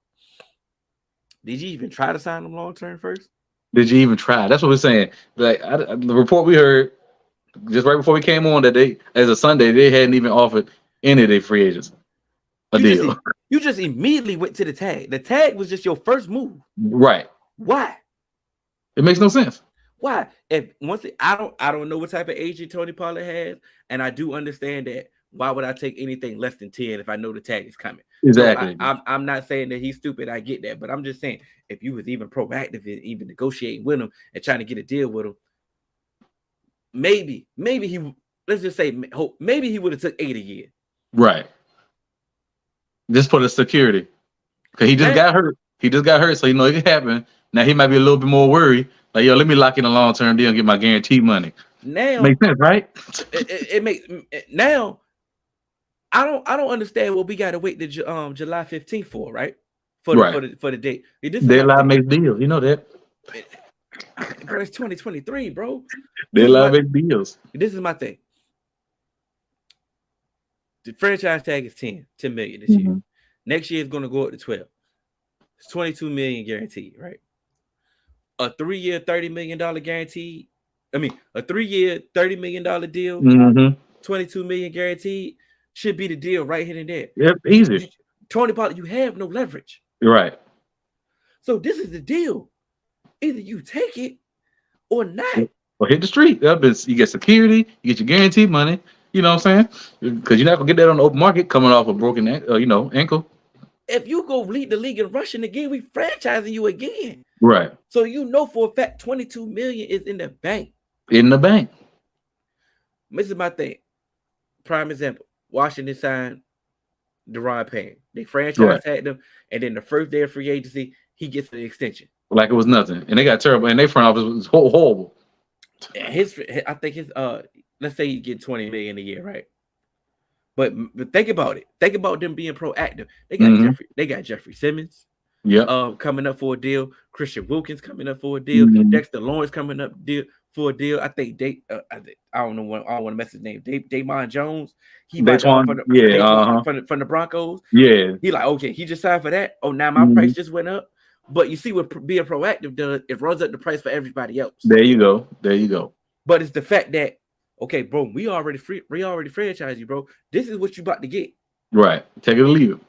A: Did you even try to sign him long term first?
B: Did you even try? That's what we're saying. Like the report we heard just right before we came on that day, as a Sunday, they hadn't even offered any of their free agents a deal.
A: You just immediately went to the tag. The tag was just your first move.
B: Right.
A: Why?
B: It makes no sense.
A: Why? I don't know what type of agent Tony Pollard has, and I do understand that. Why would I take anything less than 10 if I know the tag is coming?
B: Exactly.
A: So I'm not saying that he's stupid. I get that, but I'm just saying if you was even proactive in even negotiating with him and trying to get a deal with him, maybe he let's just say maybe he would have took 8 a year.
B: Right. Just for the security. Because he just got hurt. He just got hurt, so it can happen. Now he might be a little bit more worried. Like, yo, let me lock in a long-term deal and get my guaranteed money.
A: Now
B: makes sense, right?
A: it makes now. I don't understand what we got to wait to July 15th for, right? For the date.
B: Deadline makes deals. You know that.
A: Bro, it's 2023, bro.
B: Deadline makes deals.
A: This is my thing. The franchise tag is 10 million this year. Next year is going to go up to 12. It's 22 million guaranteed, right? A 3-year, $30 million guaranteed. I mean, a 3-year, $30 million deal. 22 million guaranteed should be the deal right here and there.
B: Yep, easy.
A: Tony Pollard, you have no leverage.
B: You're right.
A: So this is the deal. Either you take it or not.
B: Or hit the street. You get security, you get your guaranteed money. You know what I'm saying? Because you're not gonna get that on the open market coming off a broken ankle.
A: If you go lead the league in rushing again, we franchising you again.
B: Right.
A: So you know for a fact 22 million is in the bank.
B: In the bank.
A: This is my thing. Prime example. Washington signed Deron Payne. They franchise tagged him, and then the first day of free agency, he gets an extension.
B: Like it was nothing. And they got terrible, and their front office was horrible.
A: And I think his let's say you get 20 million a year, right? But think about it. Think about them being proactive. They got Jeffrey Simmons. Coming up for a deal. Christian Wilkins coming up for a deal. Dexter Lawrence coming up for a deal. I think I don't know what I don't want to mess his name. Damon Jones. He from the Broncos.
B: Yeah.
A: He like, okay, he just signed for that. Oh, now my price just went up. But you see what being proactive does, it runs up the price for everybody else.
B: There you go.
A: But it's the fact that, okay, bro, we already franchise you, bro. This is what you about to get.
B: Right. Take it or leave it.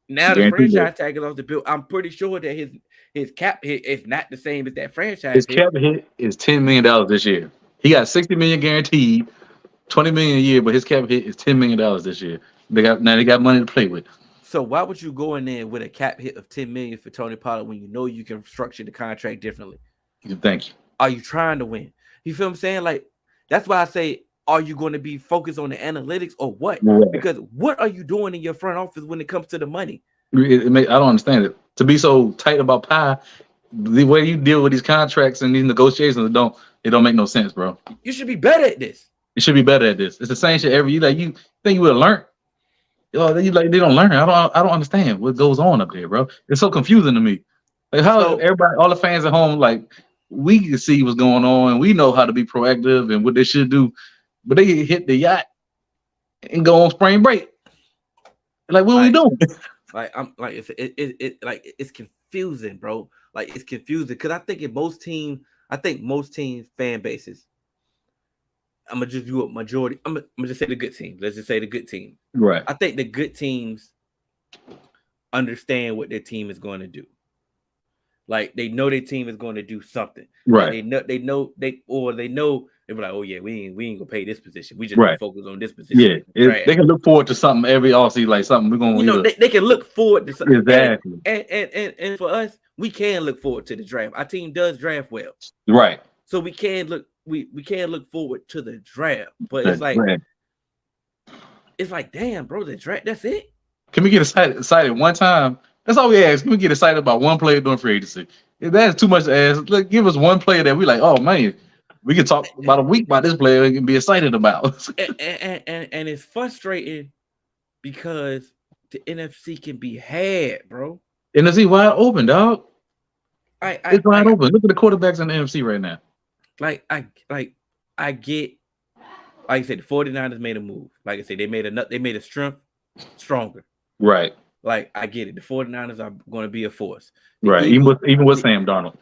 A: Now the franchise tag is off the bill. I'm pretty sure that his cap hit is not the same as that franchise.
B: His cap hit is $10 million this year. He got $60 million guaranteed, $20 million a year, but his cap hit is $10 million this year. They got money to play with.
A: So why would you go in there with a cap hit of $10 million for Tony Pollard when you know you can structure the contract differently?
B: Thank you.
A: Are you trying to win? You feel what I'm saying? Like, that's why I say, are you going to be focused on the analytics or what? Right. Because what are you doing in your front office when it comes to the money?
B: I don't understand it. To be so tight about pie, The way you deal with these contracts and these negotiations, it don't make no sense, bro.
A: You should be better at this.
B: You should be better at this. It's the same shit every year. Like you think you would have learned. You like they don't learn. I don't understand what goes on up there, bro. It's so confusing to me. Like how
A: So
B: everybody, all the fans at home, like we can see what's going on and we know how to be proactive and what they should do, but they hit the yacht and go on spring break. Like what are we
A: like
B: doing?
A: I'm like it's confusing, bro. Like it's confusing because I think most teams fan bases. I'm gonna just do a majority. I'm gonna just say the good teams. Let's just say the good team.
B: Right,
A: I think the good teams understand what their team is going to do. Like they know their team is going to do something. Like
B: right,
A: they know they be like, oh yeah, we ain't gonna pay this position. We just gonna
B: right.
A: focus on this position
B: Yeah,
A: in the draft.
B: they can look forward to something every offseason, like something we're gonna
A: You know,
B: either
A: they can look forward to something.
B: exactly
A: And for us, we can look forward to the draft. Our team does draft well.
B: right.
A: So we can look forward to the draft. But
B: That draft.
A: it's like, damn, bro, the draft, that's it.
B: Can we get excited one time? That's all we ask. Can we get excited about one player during free agency? If that's too much to ask, look, give us one player that we like. Oh man, we can talk about a week about this player and be excited about.
A: And it's frustrating because the NFC can be had, bro.
B: NFC wide open, dog.
A: I I
B: It's wide
A: like
B: open. Look at the quarterbacks in the NFC right now.
A: like I get, like I said, the 49ers made a move. Like I said, they made a strength stronger.
B: Right,
A: Like I get it. The 49ers are going to be a force. The
B: right.
A: Eagles,
B: Even with
A: the,
B: Sam Darnold.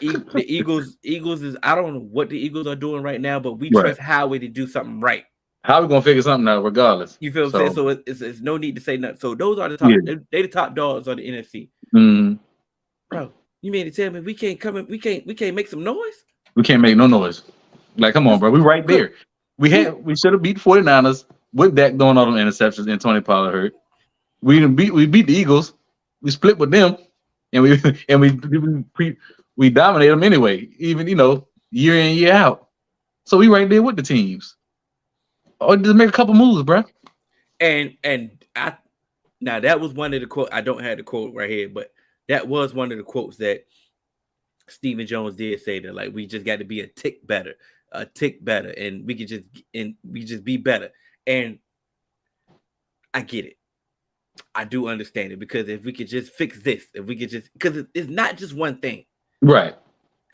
A: the Eagles is, I don't know what the Eagles are doing right now, but we
B: Right.
A: trust Howie to do something right.
B: How we gonna figure something out regardless?
A: You feel what I'm saying?
B: So
A: So it's no need to say nothing. So those are the top.
B: yeah.
A: They the top dogs on the NFC,
B: Mhm.
A: bro. You mean to tell me we can't come in? We can't make some noise?
B: We can't make no noise. Like, come on, bro. We right
A: Cause
B: there. We should have beat 49ers with Dak doing all them interceptions and Tony Pollard hurt. We beat the Eagles. We split with them, and we and we dominate them anyway. Even year in year out. So we right there with the teams. Or just make a couple moves, bro.
A: and I now that was one of the quote. I don't have the quote right here, but that was one of the quotes that Stephen Jones did say that like we just got to be a tick better, and we just be better. And I get it. I do understand it because if we could just fix this, if we could just because it's not just one thing.
B: Right.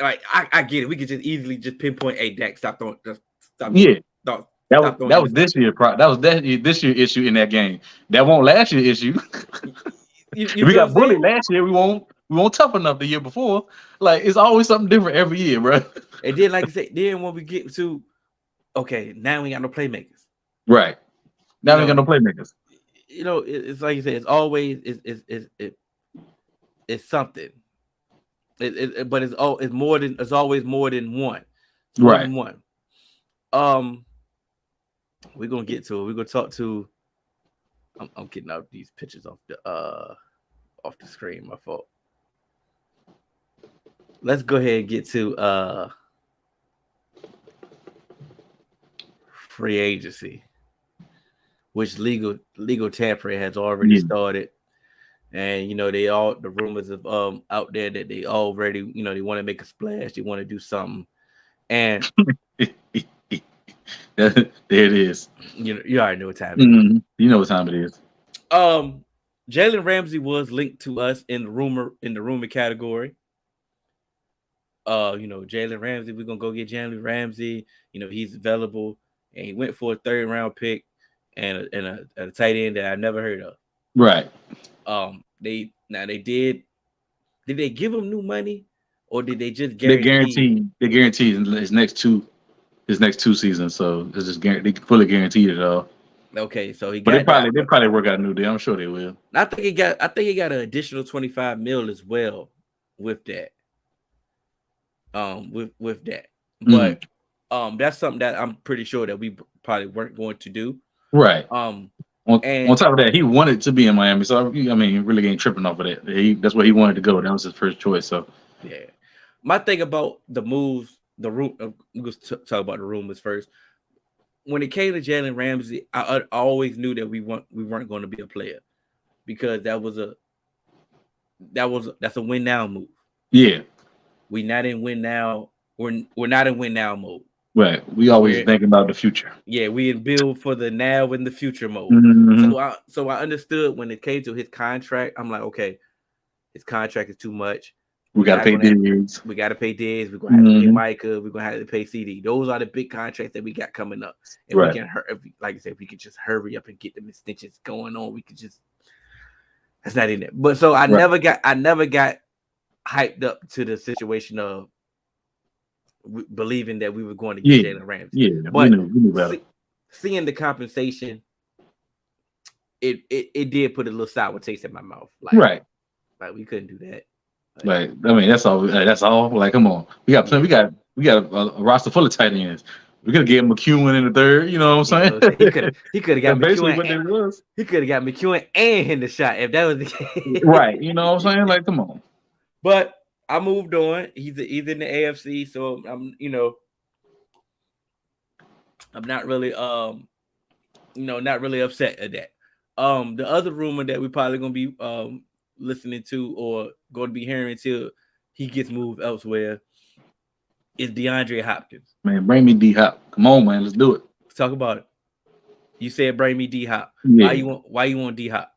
A: Like I get it. We could just easily just pinpoint, hey Dak, stop
B: Yeah.
A: stop,
B: That was
A: stop throwing
B: that was this
A: interceptions.
B: year. That was this year issue in that game. That won't last year issue.
A: You
B: If we
A: feel what
B: got
A: I'm
B: bullied
A: saying?
B: last year, we won't tough enough the year before. Like it's always something different every year, bro.
A: And then like I said, then when we get to okay, now we got no playmakers.
B: Right.
A: You
B: Now we got
A: know,
B: no playmakers.
A: it's like you said, it's always it's something. But it's always more than one. It's more
B: Right.
A: than one. Um, we're gonna get to it. We're gonna talk to. I'm getting out these pictures off the screen. My fault. Let's go ahead and get to free agency, which legal tampering has already
B: Yeah.
A: started. And the rumors of out there that they already they want to make a splash, they want to do something. And
B: There it is.
A: you already know what time it is.
B: You know what time it is.
A: Jalen Ramsey was linked to us in the rumor category. Jalen Ramsey, we're gonna go get Jalen Ramsey. He's available, and he went for a third round pick and a tight end that I never heard of.
B: Right.
A: They did they give him new money or did they just
B: They
A: guarantee?
B: guaranteed his next two seasons. So it's just they fully guaranteed it all.
A: Okay, so he
B: But
A: got that.
B: they probably work out a new deal. I'm sure they will.
A: I think he got an additional 25 mil as well with that. With that. But that's something that I'm pretty sure that we probably weren't going to do.
B: Right.
A: On
B: On top of that, he wanted to be in Miami, so I mean, really ain't tripping off of that. That's where he wanted to go. That was his first choice. So
A: yeah, my thing about the moves, the room. We'll talk about the rumors first. When it came to Jalen Ramsey, I always knew that we weren't going to be a player because that's a win now move.
B: Yeah.
A: We not in win now. We're not in win now mode.
B: Right. We always
A: We're
B: thinking about the future.
A: Yeah, we in build for the now and the future mode.
B: Mm-hmm.
A: So I understood when it came to his contract. I'm like, okay, his contract is too much.
B: We
A: We're
B: got to
A: not
B: pay
A: gonna.
B: dividends.
A: We got to pay Diz. We're gonna have to pay
B: Mm-hmm.
A: Micah. We're gonna have to pay CD. Those are the big contracts that we got coming up. If we
B: Right.
A: can, like I said, if we could just hurry up and get them extensions going on, we could just. That's not in there. But so
B: Right.
A: I never got hyped up to the situation of believing that we were going to get
B: Yeah.
A: Jalen Ramsey.
B: Yeah. We
A: But
B: knew better.
A: seeing the compensation, it did put a little sour taste in my mouth.
B: Right.
A: Like we couldn't do that.
B: Like, I mean, that's all. That's all. Like, come on. We got plenty.
A: Yeah.
B: We got a roster full of tight ends. We could have given McEwen in the third. You know what I'm saying?
A: He could have got
B: That's basically
A: McEwen.
B: what that was.
A: He could have got McEwen and Hendershot if that was the case.
B: Right. You know what I'm saying? Like, come on.
A: But I moved on. He's in the AFC, so I'm not really not really upset at that. The other rumor that we're probably gonna be listening to or going to be hearing until he gets moved elsewhere is DeAndre Hopkins.
B: Man, bring me D Hop. Come on, man. Let's do it.
A: Let's talk about it. You said bring me D Hop.
B: Yeah.
A: Why you want D Hop?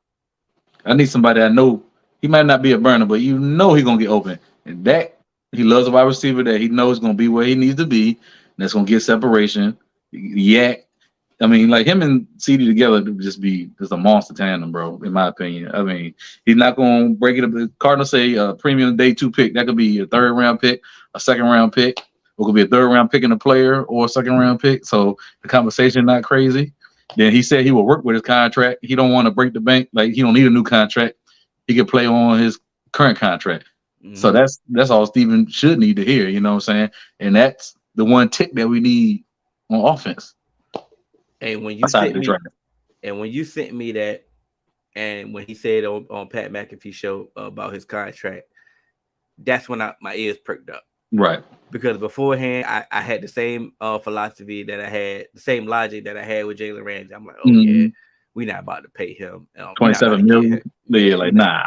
B: I need somebody I know. He might not be a burner, but you know he's gonna get open. And that he loves a wide receiver that he knows is gonna be where he needs to be. And that's gonna get separation. Yak. I mean, like him and CD together would just be just a monster tandem, bro. In my opinion. I mean, he's not gonna break it up. The Cardinals say a premium day 2 pick. That could be a 3rd round pick, a 2nd round pick, or could be a 3rd round pick in a player or a 2nd round pick. So the compensation not crazy. Then he said he will work with his contract. He don't want to break the bank. Like he don't need a new contract. He can play on his current contract. Mm-hmm. So that's all Steven should need to hear. You know what I'm saying? And that's the one tick that we need on offense.
A: And when you sent me that, and when he said on Pat McAfee show about his contract, that's when my ears perked up.
B: Right.
A: Because beforehand, I had the same philosophy that I had, the same logic that I had with Jalen Ramsey. I'm like, yeah, we're not about to pay him
B: $27 million. Yeah, like nah,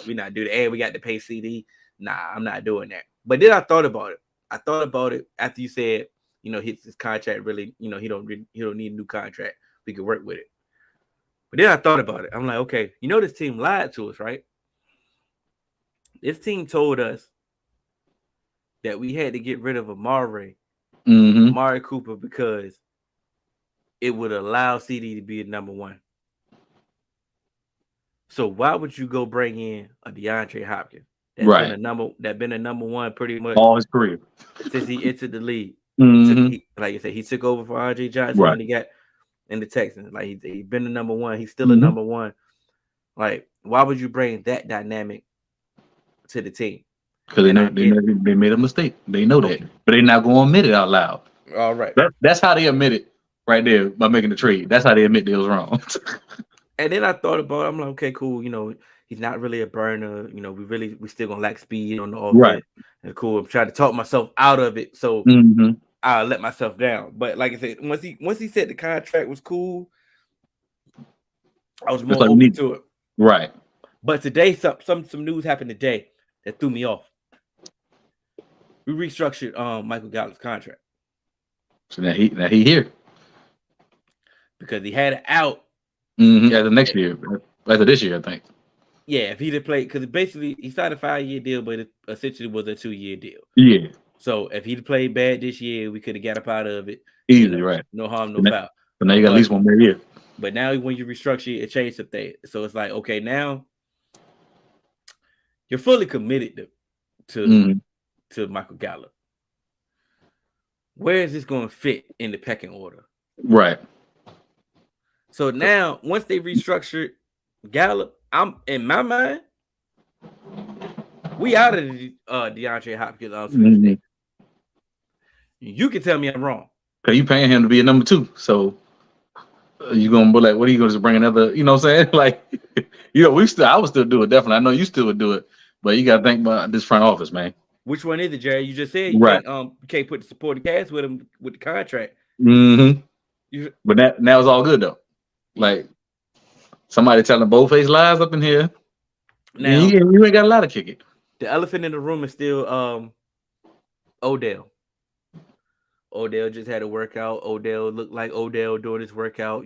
A: we're not doing that. And we got to pay CD. Nah, I'm not doing that. But then I thought about it after you said, his contract really, he don't need a new contract. We could work with it. But then I thought about it. I'm like, okay, this team lied to us, right? This team told us that we had to get rid of Amari Cooper because it would allow CD to be the number 1. So why would you go bring in a DeAndre Hopkins that's been a number 1 pretty much
B: all his career
A: since he entered the league? Like I said, he took over for RJ Johnson when he got in the Texans. Like he's been the number 1. He's still a number 1. Like, why would you bring that dynamic to the team?
B: Because they made a mistake. They know that, but they're not going to admit it out loud.
A: All right.
B: That's how they admit it right there by making the trade. That's how they admit they was wrong.
A: And then I thought about it. I'm like, okay, cool. He's not really a burner. We still gonna lack speed on the offense.
B: Right.
A: And cool. I'm trying to talk myself out of it, so I'll let myself down. But like I said, once he said the contract was cool, I was more open to it.
B: Right.
A: But today, some news happened today that threw me off. We restructured Michael Gallup's contract.
B: So now he here
A: because he had it out.
B: Yeah, the next year, after this year, I think.
A: Yeah, if he'd have played, because basically he signed a 5-year deal, but it essentially was a 2-year deal.
B: Yeah.
A: So if he'd played bad this year, we could have got up out of it.
B: Easy, right?
A: No harm, no foul.
B: So now you got at least 1 more year.
A: But now when you restructure, it changed up there. So it's like, okay, now you're fully committed to Michael Gallup. Where is this going to fit in the pecking order?
B: Right.
A: So now, once they restructured Gallup, I'm in my mind, we out of the DeAndre Hopkins. You can tell me I'm wrong.
B: Because you paying him to be a number 2. So you gonna be like, what are you gonna just bring another? You know what I'm saying? Like, I would still do it. Definitely, I know you still would do it, but you gotta think about this front office, man.
A: Which one is it, Jerry? You just said you can't put the supporting cast with him with the contract.
B: But that was all good though. Like somebody telling bold-faced lies up in here. Now you ain't got a lot of kick it.
A: The elephant in the room is still Odell. Odell just had a workout. Odell looked like Odell doing his workout.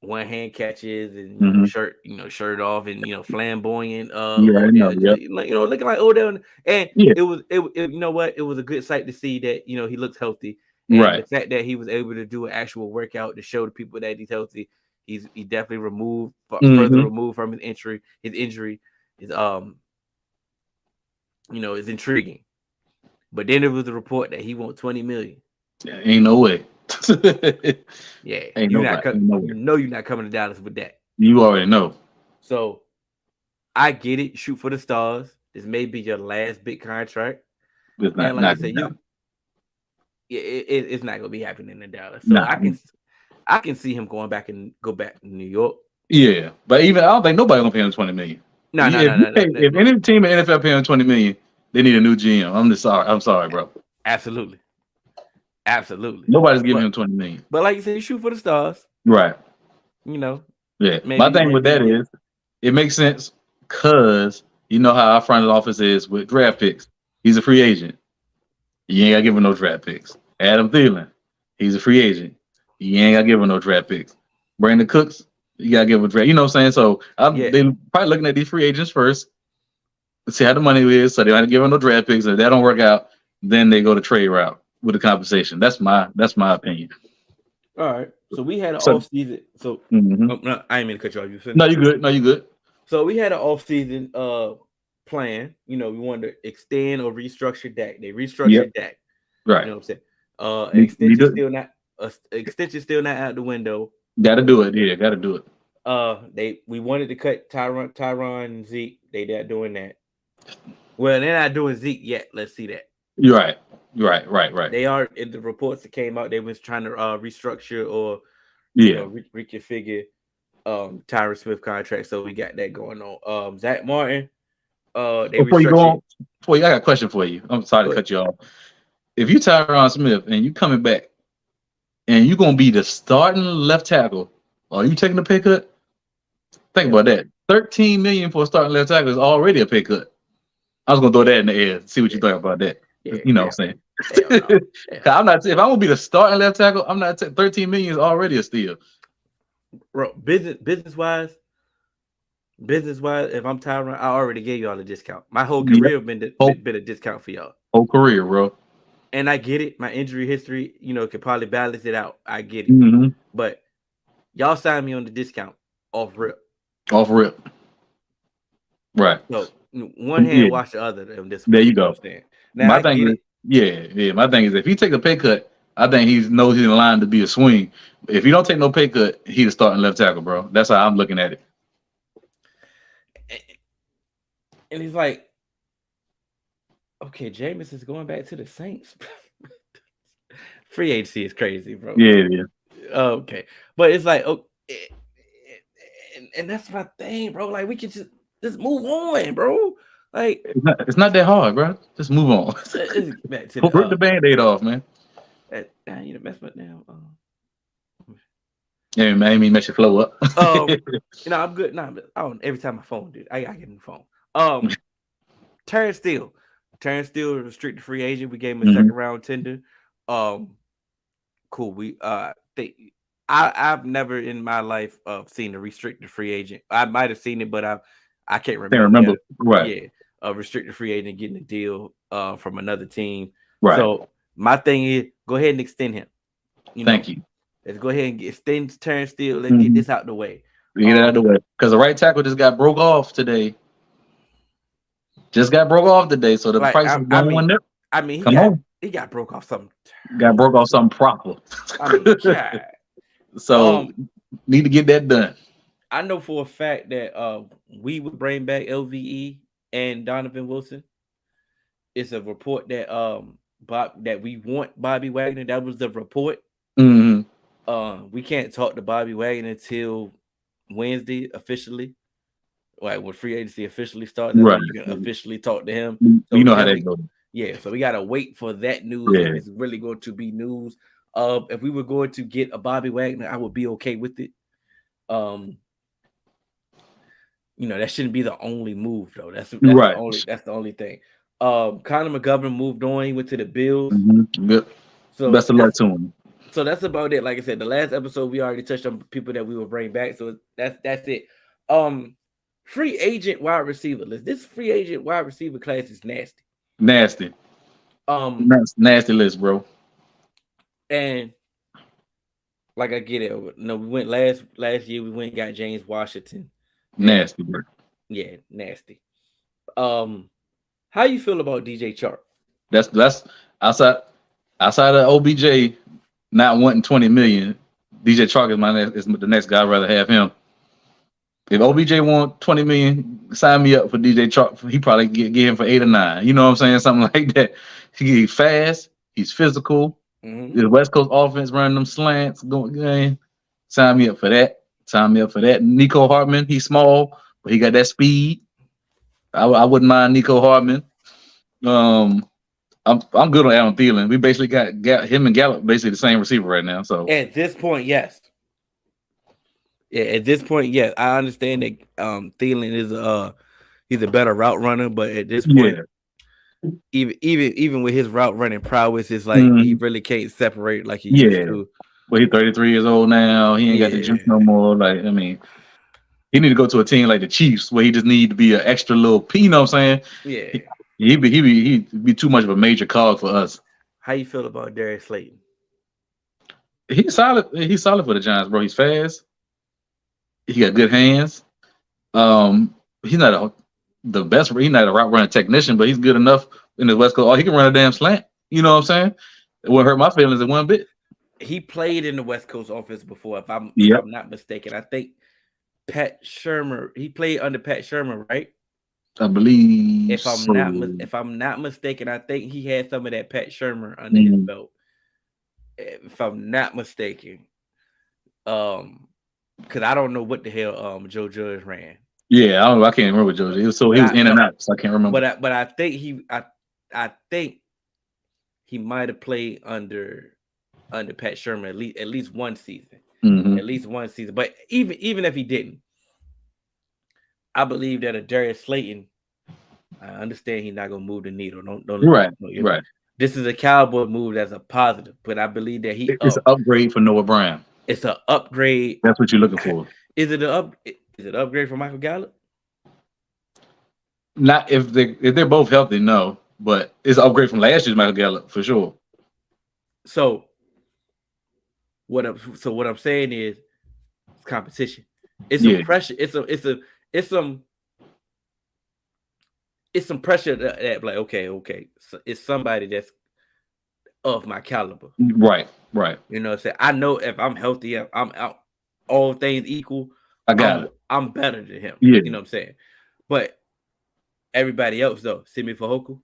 A: One hand catches and
B: Mm-hmm.
A: shirt off and flamboyant.
B: You already know.
A: Odell, just,
B: Yep.
A: looking like Odell, and
B: Yeah.
A: it you know what? It was a good sight to see that he looks healthy, and the
B: Right.
A: fact that he was able to do an actual workout to show the people that he's healthy. He definitely further
B: Mm-hmm.
A: removed from his injury. His injury is is intriguing. But then there was a report that he wants 20 million.
B: Yeah, ain't no way.
A: Yeah,
B: Ain't nobody. Ain't no way.
A: you're not coming to Dallas with that.
B: You already know.
A: So I get it. Shoot for the stars. This may be your last big contract,
B: It's
A: and
B: not
A: like I
B: not
A: said,
B: gonna
A: it's not gonna be happening in Dallas. So
B: Nah.
A: I can see him go back to New York.
B: Yeah, but even I don't think nobody gonna pay him 20 million.
A: No, no, no, no, no,
B: If
A: no.
B: any team in NFL pay him 20 million, they need a new GM. I'm just sorry. I'm sorry, bro.
A: Absolutely, absolutely.
B: Nobody's giving him
A: But
B: 20 million.
A: like you said, you shoot for the stars.
B: Right.
A: You know,
B: Yeah. My
A: maybe
B: thing with that
A: get.
B: is it makes sense because you know how our front office is with draft picks. He's a free agent. You ain't gotta give him no draft picks. Adam Thielen, he's a free agent. You ain't gotta give him no draft picks. Brandon Cooks, you gotta give him a draft. You know what I'm saying? So
A: Yeah.
B: they probably looking at these free agents first, see how the money is, so they don't give him no draft picks. If that don't work out, then they go to trade route with the compensation. That's my opinion.
A: All right. So we had an
B: So
A: off season. So
B: mhm.
A: no, I ain't mean to cut you off. You
B: No,
A: finished.
B: you good. No, you good.
A: So we had an off season plan. We wanted to extend or restructure Dak. They
B: Yep.
A: restructured Dak. You
B: Right.
A: know what I'm saying?
B: We do.
A: Extension still not out the window.
B: Got to do it. Yeah, got to do it.
A: We wanted to cut Tyron and Zeke. They not doing that. Well, they're not doing Zeke yet. Let's see that.
B: You're right. Right.
A: They are in the reports that came out. They was trying to restructure or
B: Yeah.
A: reconfigure Tyron Smith contract. So we got that going on. Zach Martin. They
B: Before you go
A: restructured.
B: on, I got a question for you. I'm sorry to cut you off. If you Tyron Smith and you coming back and you're gonna be the starting left tackle, are you taking a pay cut? Think about that. 13 million for a starting left tackle is already a pay cut. I was gonna throw that in the air. See what you think about that. You know what I'm saying?
A: No.
B: I'm not. If I'm gonna be the starting left tackle, I'm not. 13 million is already a steal.
A: Bro, business wise, if I'm Tyron, I already gave y'all a discount. My whole career been a discount for y'all.
B: Whole career, bro.
A: And I get it. My injury history, could probably balance it out. I get it.
B: Mm-hmm.
A: But y'all signed me on the discount off rip.
B: Off rip. Right.
A: So one hand wash the other.
B: There you go.
A: Now
B: my thing is, yeah. My thing is, if he take a pay cut, I think he knows he's in line to be a swing. If he don't take no pay cut, he's the starting left tackle, bro. That's how I'm looking at it.
A: And he's like, okay, Jameis is going back to the Saints. Free agency is crazy, bro.
B: Yeah, it is.
A: Okay, but it's like, and that's my thing, bro. Like we can just move on, bro. Like
B: it's not that hard, bro. Just move on.
A: Back to
B: rip the Band-Aid off, man.
A: I need to mess with now.
B: Yeah, man, I mean, mess your flow up.
A: I'm good. Every time my phone, dude, I get a new phone. Terrence Steele, restricted free agent. We gave him a second round tender. Cool. I've never in my life seen a restricted free agent. I might have seen it, but I can't remember.
B: Right.
A: Yeah, a restricted free agent getting a deal from another team.
B: Right.
A: So my thing is, go ahead and extend him.
B: Thank you.
A: Let's go ahead and extend Terrence Steele. Let's get this out the way.
B: Get it out the way. Because the right tackle just got broke off today. So the price is going up.
A: I mean, he got broke off something.
B: Got broke off something proper.
A: I mean, God.
B: So need to get that done.
A: I know for a fact that we would bring back LVE and Donovan Wilson. It's a report that that we want Bobby Wagner. That was the report. We can't talk to Bobby Wagner until Wednesday officially. Like when free agency officially starts, right. You can officially talk to him.
B: So you know how that goes.
A: Yeah, so we gotta wait for that news. Yeah. If it's really going to be news. If we were going to get a Bobby Wagner, I would be okay with it. that shouldn't be the only move though.
B: Right.
A: That's the only thing. Conor McGovern moved on. He went to the Bills.
B: Good.
A: So
B: Best of luck to him.
A: so that's about it. Like I said, the last episode we already touched on people that we will bring back. So that's it. Um, free agent wide receiver list. This free agent wide receiver class is nasty.
B: Nasty.
A: Um,
B: Nasty list, bro.
A: and like I get it. No, we went last year. We went and got James Washington. And
B: Nasty, bro.
A: yeah, nasty. How you feel about DJ Chark?
B: That's outside of OBJ not wanting 20 million. DJ Chark is the next guy. I'd rather have him. If OBJ want 20 million, sign me up for DJ Chark. He probably get him for 8 or 9. You know what I'm saying? Something like that. He's fast. He's physical. The West Coast offense running them slants. Going. Sign me up for that. Sign me up for that. Nico Hartman. He's small, but he got that speed. I wouldn't mind Nico Hartman. I'm good on Adam Thielen. We basically got him and Gallup basically the same receiver right now. So
A: at this point, yes. Yeah, at this point, yes. I understand that Thielen is he's a better route runner, but at this point, even with his route running prowess, it's like he really can't separate like he used to.
B: But he's 33 years old now. He ain't got the juice no more. Like, I mean, he need to go to a team like the Chiefs where he just need to be an extra little P. You know what I'm saying?
A: Yeah.
B: He'd be too much of a major cog for us.
A: How you feel about Darius Slayton?
B: He's solid. He's solid for the Giants, bro. He's fast. He got good hands. He's not the best. He's not a route running technician, but he's good enough in the West Coast. Oh, he can run a damn slant. You know what I'm saying? It wouldn't hurt my feelings in one bit.
A: He played in the West Coast offense before, if I'm not mistaken. I think Pat Shurmur. He played under Pat Shurmur, right?
B: I believe.
A: If I'm not mistaken, I think he had some of that Pat Shurmur under his belt. If I'm not mistaken, because I don't know what the hell Joe Judge ran.
B: Yeah, I can't remember Joe. He was in and out, so I can't remember.
A: But I think he might have played under Pat Shurmur at least one season. At least one season. But even if he didn't, I believe that a Darius Slayton, I understand he's not gonna move the needle. Don't
B: right.
A: This is a Cowboy move that's a positive, but I believe that
B: it's an upgrade for Noah Brown.
A: It's an upgrade.
B: That's what you're looking for.
A: Is it an upgrade for Michael Gallup?
B: Not if they're both healthy, no. But it's an upgrade from last year's Michael Gallup for sure.
A: So what I'm saying is it's competition. It's some pressure. It's some pressure that like okay. So it's somebody that's of my caliber.
B: Right.
A: You know what I'm saying? I know if I'm healthy, I'm out, all things equal. I'm better than him.
B: Yeah.
A: You know what I'm saying? But everybody else though, Simi Fehoko,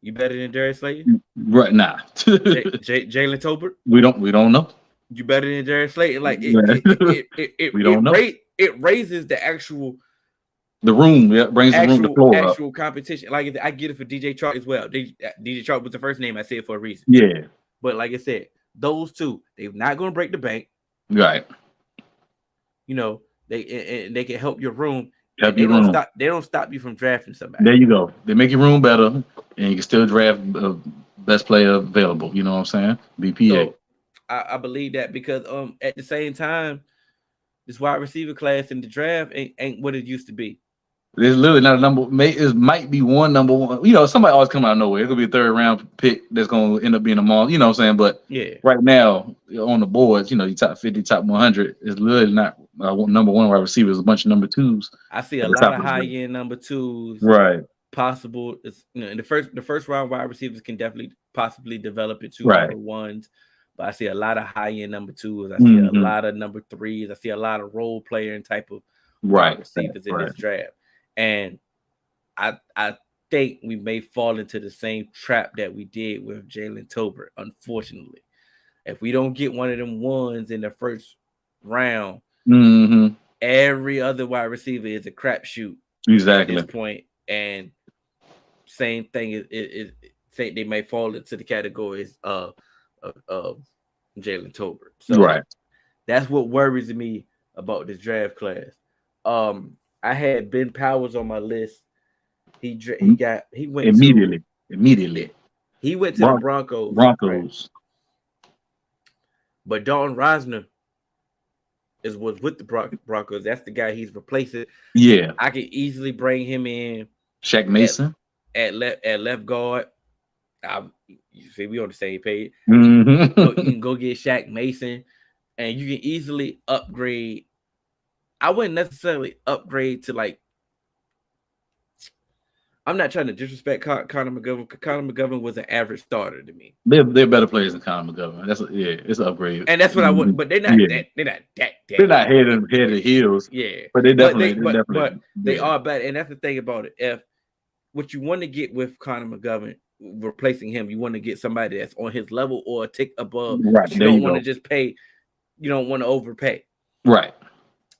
A: you better than Darius Slayton?
B: Right, nah.
A: Jalen Tolbert?
B: We don't know.
A: You better than Darius Slayton? Like it raises the actual
B: room, brings the floor
A: actual competition. Like I get it for DJ Chark as well. DJ Chark was the first name I said for a reason.
B: Yeah.
A: But like I said, those two, they're not going to break the bank.
B: Right.
A: You know, they can help your room.
B: They
A: don't stop you from drafting somebody.
B: There you go. They make your room better, and you can still draft best player available. You know what I'm saying? BPA.
A: So, I believe that because at the same time, this wide receiver class in the draft ain't what it used to be.
B: There's literally not a number. It might be one number one. You know, somebody always come out of nowhere. It's gonna be a third round pick that's gonna end up being a mall. You know what I'm saying? But right now on the boards, you know, you top 50, top 100 is literally not number one wide receiver. It's a bunch of number twos.
A: I see a lot of high end number twos.
B: Right.
A: Possible. It's, you know, in the first round wide receivers can definitely possibly develop into number ones. But I see a lot of high end number twos. I see a lot of number threes. I see a lot of role player and type of wide receivers in this draft. And I think we may fall into the same trap that we did with Jalen Tolbert, unfortunately. If we don't get one of them ones in the first round, every other wide receiver is a crapshoot at this point. And same thing is they may fall into the categories of Jalen Tolbert. So that's what worries me about this draft class. I had Ben Powers on my list. He went to
B: Immediately. Immediately.
A: he went to the
B: Bron-
A: Broncos, right?
B: Broncos.
A: But Dalton Reisner was with the Broncos. That's the guy he's replacing.
B: Yeah.
A: I could easily bring him in
B: Shaq
A: at
B: Mason.
A: left guard. You see, we on the same page. You
B: Mm-hmm.
A: can go get Shaq Mason, and you can easily upgrade. I wouldn't necessarily upgrade to like. I'm not trying to disrespect Connor McGovern. Connor McGovern was an average starter to me,
B: they're better players than Conor McGovern. It's an upgrade.
A: and that's what I would.
B: Mhm.
A: But they're not
B: Yeah.
A: that. They're not
B: They're
A: that
B: not
A: good.
B: head
A: Yeah,
B: to heels,
A: yeah.
B: but they
A: But
B: definitely they're definitely
A: they
B: yeah.
A: are better, and that's the thing about it. If what you want to get with Connor McGovern, replacing him, you want to get somebody that's on his level or a tick above,
B: Right.
A: but you
B: There
A: don't
B: you
A: want to
B: go.
A: just pay. You don't want to overpay.
B: Right.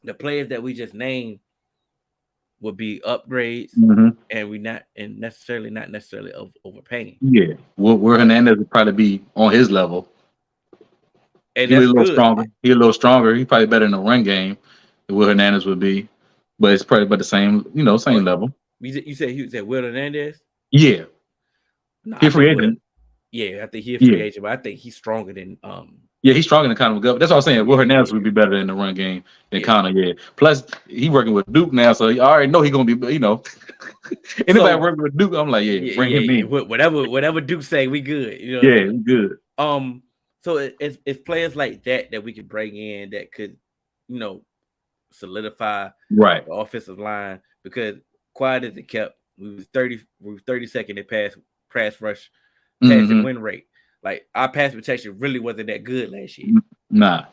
A: The players that we just named would be upgrades,
B: Mm-hmm.
A: and not necessarily overpaying,
B: Yeah. Will
A: right?
B: Hernandez would probably be on his level.
A: And
B: He'll be a
A: that's
B: little
A: good.
B: stronger. He's a little stronger. He's probably better in the run game than Will Hernandez would be. But it's probably about the same,
A: Oh,
B: same level.
A: you said Will Hernandez?
B: Yeah.
A: No, I
B: He's a free
A: think Will.
B: agent.
A: Yeah, I think he's a free
B: Yeah.
A: agent, but I think he's stronger than
B: Yeah, he's stronger than Conor McGovern. That's what I'm saying. Will Hernandez
A: yeah,
B: would be better in the run game than
A: yeah.
B: Conor. Yeah. Plus, he working with Duke now, so I already know he's gonna be. Anybody
A: So
B: working with Duke, I'm like, yeah, bring him
A: yeah.
B: in.
A: Whatever Duke say, we good. You know what I'm
B: Yeah,
A: saying?
B: he's good.
A: So it's players like that we could bring in that could, you know, solidify
B: Right.
A: the offensive line because quiet as it kept, we was 32nd in pass rush, passing
B: Mm-hmm.
A: win rate. Like our pass protection really wasn't that good last year.
B: Nah.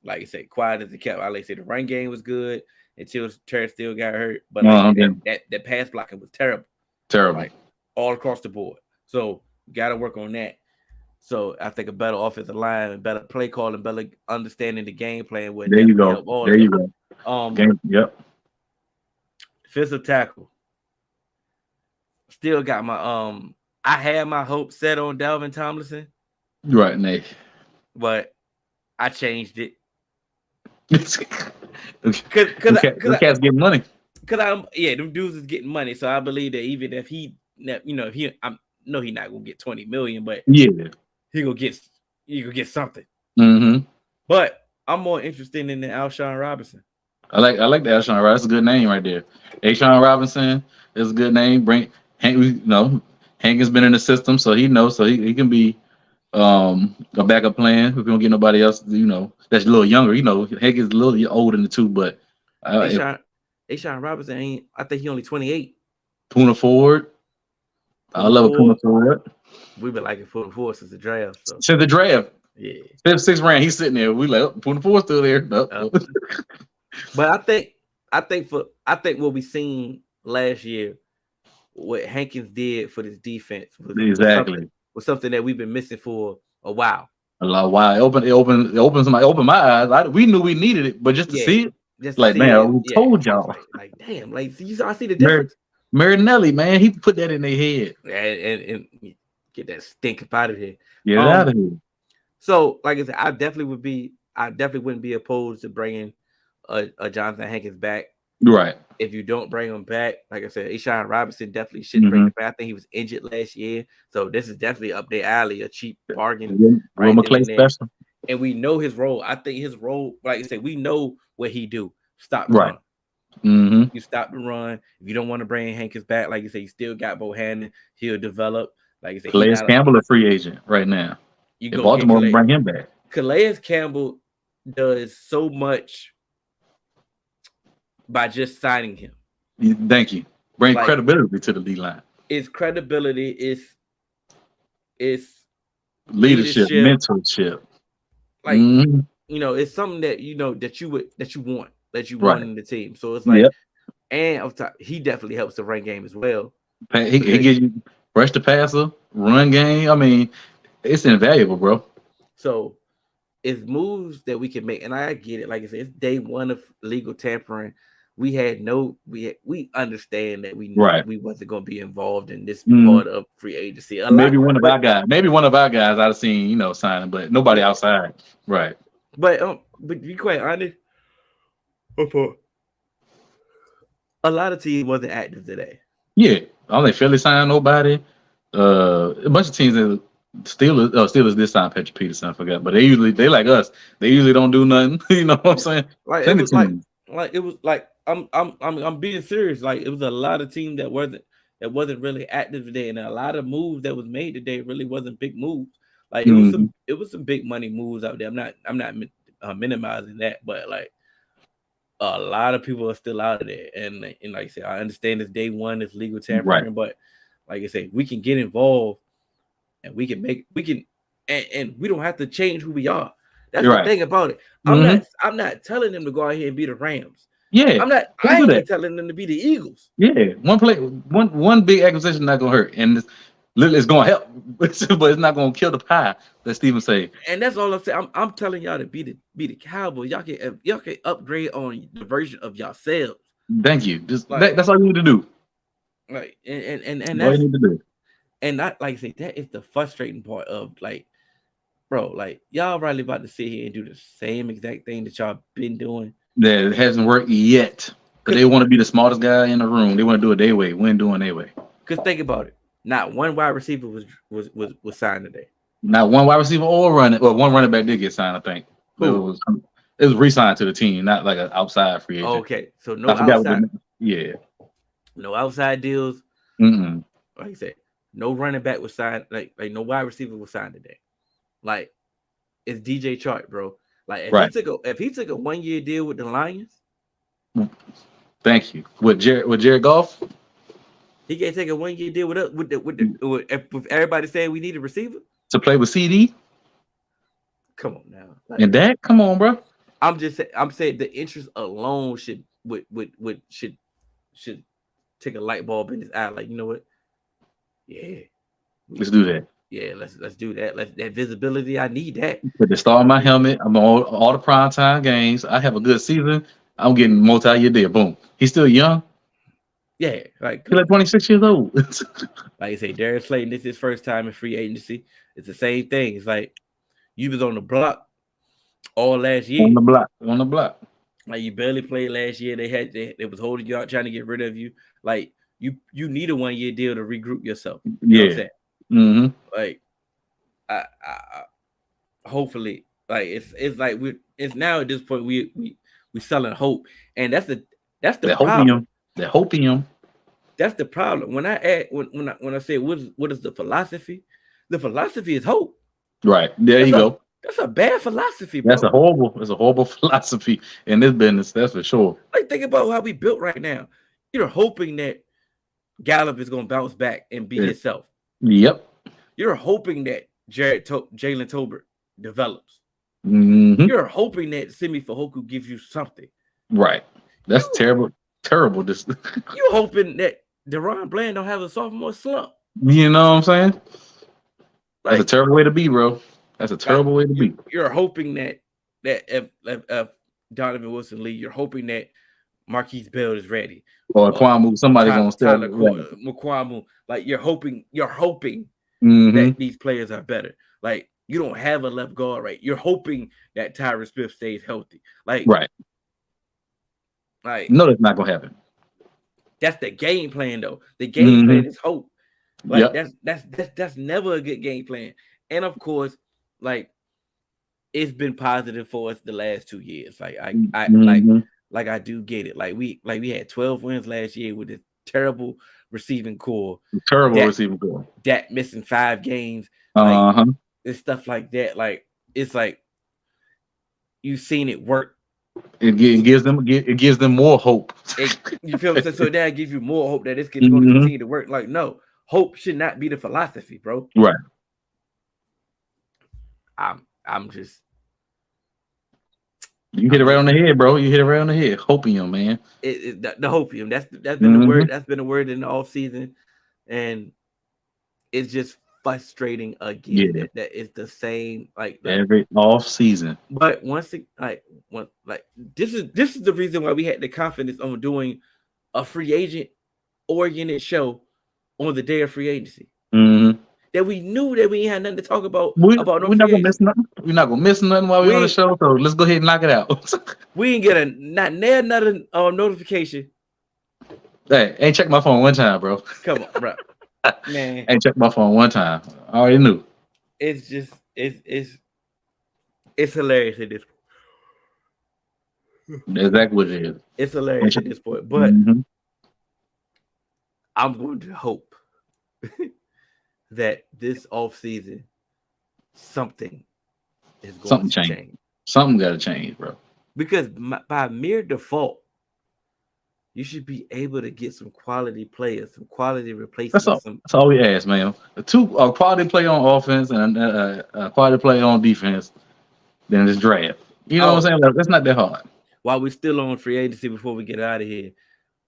A: Like I said, quiet as it kept. I like I said the run game was good until Terrence still got hurt. But like I said, that pass blocking was terrible.
B: Terrible.
A: Like all across the board. So gotta work on that. So I think a better offensive line and better play calling, better understanding the game plan would
B: There you
A: definitely
B: go.
A: help all
B: There
A: of
B: you
A: them.
B: go. Yep.
A: Defensive tackle. Still got my I had my hopes set on Dalvin Tomlinson,
B: Right, Nate.
A: but I changed it.
B: The cat's getting money.
A: Them dudes is getting money. So I believe that even if I know he's not gonna get 20 million, but
B: Yeah.
A: he gonna get something.
B: Mm-hmm.
A: But I'm more interested in the Alshon Robinson.
B: I like the Alshon Robinson. That's a good name right there. Alshon Robinson is a good name. Hank has been in the system, so he knows. So he can be a backup plan if we don't get nobody else. That's a little younger. Hank is a little older than the two, but
A: Alshon Robinson ain't. I think he only 28.
B: Puna Ford. I love a Puna Ford.
A: We've been liking Puna Ford since the draft. So.
B: Since the draft.
A: Yeah.
B: 5th, 6th round, he's sitting there. We like Puna Ford's still there. Nope.
A: But I think what we seen last year, what Hankins did for this defense was something that we've been missing for a while.
B: It opened my eyes. We knew we needed it, but just to see it,
A: just
B: like, man, we told y'all.
A: Like damn, like I see the difference.
B: Marinelli, man, he put that in their head.
A: And get that stink up out of here.
B: Get out of here.
A: So, like I said, I definitely wouldn't be opposed to bringing a Jonathan Hankins back.
B: Right.
A: If you don't bring him back, like I said, Alshon Robinson definitely should bring him back. I think he was injured last year, so this is definitely up their alley, a cheap bargain.
B: Right special.
A: And we know his role. I think his role, like I said, we know what he do. Stop the
B: run.
A: Mm-hmm. You stop the run. If you don't want to bring Hankins back, like you said, you still got Bohannon. He'll develop. Like you said,
B: Calais Campbell a free agent right now.
A: You
B: go Baltimore to bring him back.
A: Calais Campbell does so much by just signing him.
B: Thank you. Bring credibility to the D line.
A: It's credibility. It's
B: leadership, mentorship.
A: Like it's something that you want in the team. So it's like, and on top, he definitely helps the run game as well.
B: He gives you rush the passer, run game. I mean, it's invaluable, bro.
A: So it's moves that we can make, and I get it. Like I said, it's day one of legal tampering. We understand that we wasn't going to be involved in this part of free agency.
B: Maybe one of our guys I've seen, signing, but nobody outside. Right.
A: But be quite honest, A lot of teams wasn't active today.
B: Yeah, I don't think Philly signed nobody. A bunch of teams that Steelers this time Patrick Peterson, I forgot, but they like us. They usually don't do nothing. You know what I'm saying?
A: Like it
B: Plenty
A: was
B: teams.
A: like it was like I'm being serious. Like it was a lot of teams that wasn't really active today, and a lot of moves that was made today really wasn't big moves. Like
B: Hmm.
A: it was some big money moves out there. I'm not minimizing that, but like a lot of people are still out of there. And like I said, I understand it's day one, it's legal
B: Right,
A: tampering, but like I say, we can get involved and we can and we don't have to change who we are. That's
B: you're
A: the
B: right.
A: thing about it. I'm
B: Hmm.
A: not I'm not telling them to go out here and be the Rams.
B: Yeah, don't
A: I
B: do
A: ain't
B: that.
A: even telling them to be the Eagles.
B: Yeah, one big acquisition not gonna hurt, and it's gonna help, but it's not gonna kill the pie. That Steven say.
A: And that's all I'm saying. I'm telling y'all to be the Cowboys. Y'all can upgrade on the version of yourselves.
B: Thank you. Just
A: Like
B: that's all you need to do.
A: and
B: All you
A: that's
B: need to do.
A: and not like I say that is the frustrating part of like, bro, like y'all really about to sit here and do the same exact thing that y'all been doing.
B: That it hasn't worked yet, but
A: Cause
B: they want to be the smartest guy in the room. They want to do it their way. We ain't doing their way.
A: cause think about it. Not one wide receiver was signed today.
B: Not one wide receiver or running. Well, one running back did get signed, I think, but
A: Who?
B: it was re-signed to the team, not like an outside free agent.
A: Okay, so
B: I
A: no
B: forgot what
A: outside,
B: yeah.
A: no outside deals.
B: Mm-mm.
A: Like I said, no running back was signed. Like no wide receiver was signed today. Like it's DJ Chark, bro. Like
B: Right.
A: if he took a 1 year deal with the Lions,
B: Thank you. With Jared Goff
A: he can't take a 1 year deal with us with everybody saying we need a receiver.
B: to play with CD
A: Come on now,
B: and
A: like
B: Dak. Come on, bro.
A: I'm saying the interest alone should take a light bulb in his eye. Like you know what? Yeah,
B: Let's do that.
A: yeah. Let's do that. That visibility. I need that.
B: Put the star on my helmet. I'm on all the prime time games. I have a good season. I'm getting multi-year deal. Boom. He's still young.
A: Yeah, like
B: He's like 26 years old.
A: like I say, Darius Slayton. This is his first time in free agency. It's the same thing. It's like you was on the block all last
B: On
A: year.
B: the block. On the block.
A: Like you barely played last year. They was holding you out, trying to get rid of you. Like you need a 1 year deal to regroup yourself. You know what I'm
B: Yeah.
A: saying?
B: Mm-hmm.
A: Like I hopefully like it's like it's now at this point we selling hope, and that's the
B: That
A: problem.
B: hopium. That hopium.
A: That's the problem. When I say what is the philosophy? The philosophy is hope.
B: Right. There
A: That's
B: you
A: a
B: go.
A: that's a bad philosophy,
B: That's
A: bro.
B: a horrible philosophy in this business. That's for sure.
A: Like think about how we built right now. You're hoping that Gallup is gonna bounce back and be
B: Yeah.
A: himself.
B: Yep.
A: You're hoping that Jalen Tolbert develops.
B: Mm-hmm.
A: You're hoping that Simi Fahoku gives you something.
B: Right. That's
A: You
B: terrible. Terrible. This.
A: you hoping that Deron Bland don't have a sophomore slump.
B: You know what I'm saying? That's a
A: Like,
B: terrible way to be, bro. That's a
A: like
B: terrible way to be.
A: you're hoping that if Donovan Wilson leave, you're hoping that Marquise Bell is ready.
B: Or
A: Or
B: Kwame, somebody gonna step.
A: Tyler
B: Right.
A: McQuamu. Like you're hoping
B: Mm-hmm.
A: that these players are better. Like you don't have a left guard, right? You're hoping that Tyron Smith stays healthy.
B: Right.
A: Like
B: No, that's not gonna happen.
A: that's the game plan, though. The game
B: Mm-hmm.
A: plan is hope. Like
B: Yep.
A: that's never a good game plan. And of course, like it's been positive for us the last 2 years. Like I
B: Mm-hmm.
A: like I do get it. Like we had 12 wins last year with this terrible receiving core.
B: Terrible
A: That
B: receiving core.
A: that missing 5 games, like
B: Uh-huh.
A: and stuff like that. Like it's like you've seen it work.
B: It gives them more hope.
A: You feel what I'm saying? So that gives you more hope that it's going to
B: Mm-hmm.
A: continue to work. Like no, hope should not be the philosophy, bro.
B: Right.
A: I'm just
B: You hit it right on the head, bro. You hit it right on the head. Hopium, man.
A: the hopium. That's been the
B: Mm-hmm.
A: word. That's been the word in the off season, and it's just frustrating again
B: Yeah.
A: that it's the same like
B: Every off season.
A: but once it this is the reason why we had the confidence on doing a free agent oriented show on the day of free agency.
B: Mm-hmm.
A: That we knew that we ain't had nothing to talk about
B: We're
A: no
B: not
A: free
B: gonna miss
A: agents.
B: nothing. We're not gonna miss nothing while we're on the
A: We
B: show. So let's go ahead and knock it out.
A: we didn't get a not near another notification
B: Hey, ain't checked my phone one time, bro.
A: Come on, bro. Man,
B: Ain't checked my phone one time. I already knew.
A: it's just it's hilarious at this.
B: That's exactly what it is.
A: It's
B: Ain't
A: hilarious
B: check-
A: at this point. But
B: Mhm.
A: I'm going to hope that this off season something is going
B: Something
A: to
B: changed.
A: change
B: Something got to change, bro.
A: because by mere default, you should be able to get some quality players, some quality
B: That's
A: replacements.
B: all.
A: Some
B: That's all we ask, man. A quality play on offense and a quality play on defense. Then just draft. You know what I'm
A: oh,
B: saying? Like, that's not that hard.
A: while we're still on free agency, before we get out of here,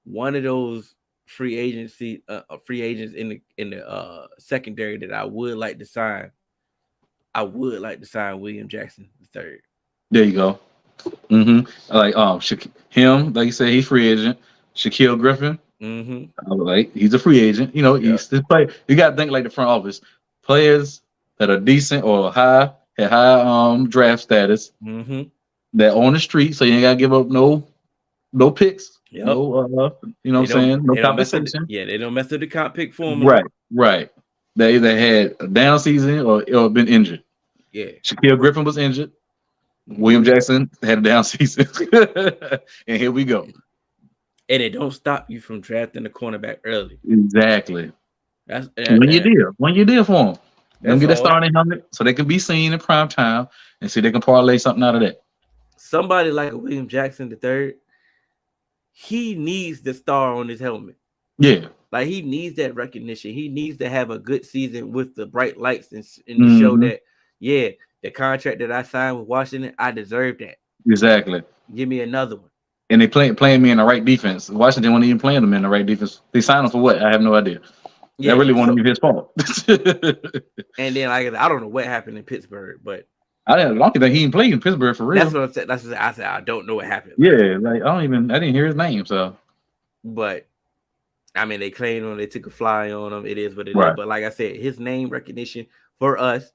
A: one of those free agents in the secondary that I would like to sign. I would like to sign William Jackson the third.
B: There you go. Like him, like you said, he's free agent. Shaquille Griffin,
A: Mm-hmm.
B: like he's a free agent. You know,
A: Yeah.
B: he's this play. You got to think like the front office players that are decent or high draft status
A: Mm-hmm.
B: that on the street, so you ain't got to give up no picks,
A: Yep.
B: no you know what I'm saying, no
A: They don't mess up
B: compensation.
A: they don't mess up the comp pick formula.
B: Right, right. They either had a down season or been injured.
A: Yeah.
B: Shaquille Griffin was injured. William
A: Mm-hmm.
B: Jackson had a down season, and here we go.
A: And it don't stop you from drafting the cornerback early.
B: Exactly.
A: That's
B: When you deal for them, let them
A: that's
B: get that
A: all.
B: starting helmet so they can be seen in prime time and see they can parlay something out of that.
A: Somebody like a William Jackson the third, he needs the star on his helmet.
B: Yeah.
A: Like he needs that recognition. He needs to have a good season with the bright lights and to show
B: hmm
A: that, yeah, the contract that I signed with Washington, I deserve that.
B: Exactly.
A: Give me another one.
B: And they playing me in the right defense. Washington wasn't even playing them in the right defense. They signed him for what? I have no idea. That
A: Yeah.
B: really wasn't
A: So
B: even his fault.
A: and then like I don't know what happened in Pittsburgh, but
B: I don't think he even played in Pittsburgh for
A: that's
B: real.
A: what I'm saying. That's what I said. I don't know what happened. Like,
B: Yeah, like I didn't hear his name. So
A: but I mean, they claimed him. They took a fly on him. It is what it is.
B: right,
A: But like I said, his name recognition for us,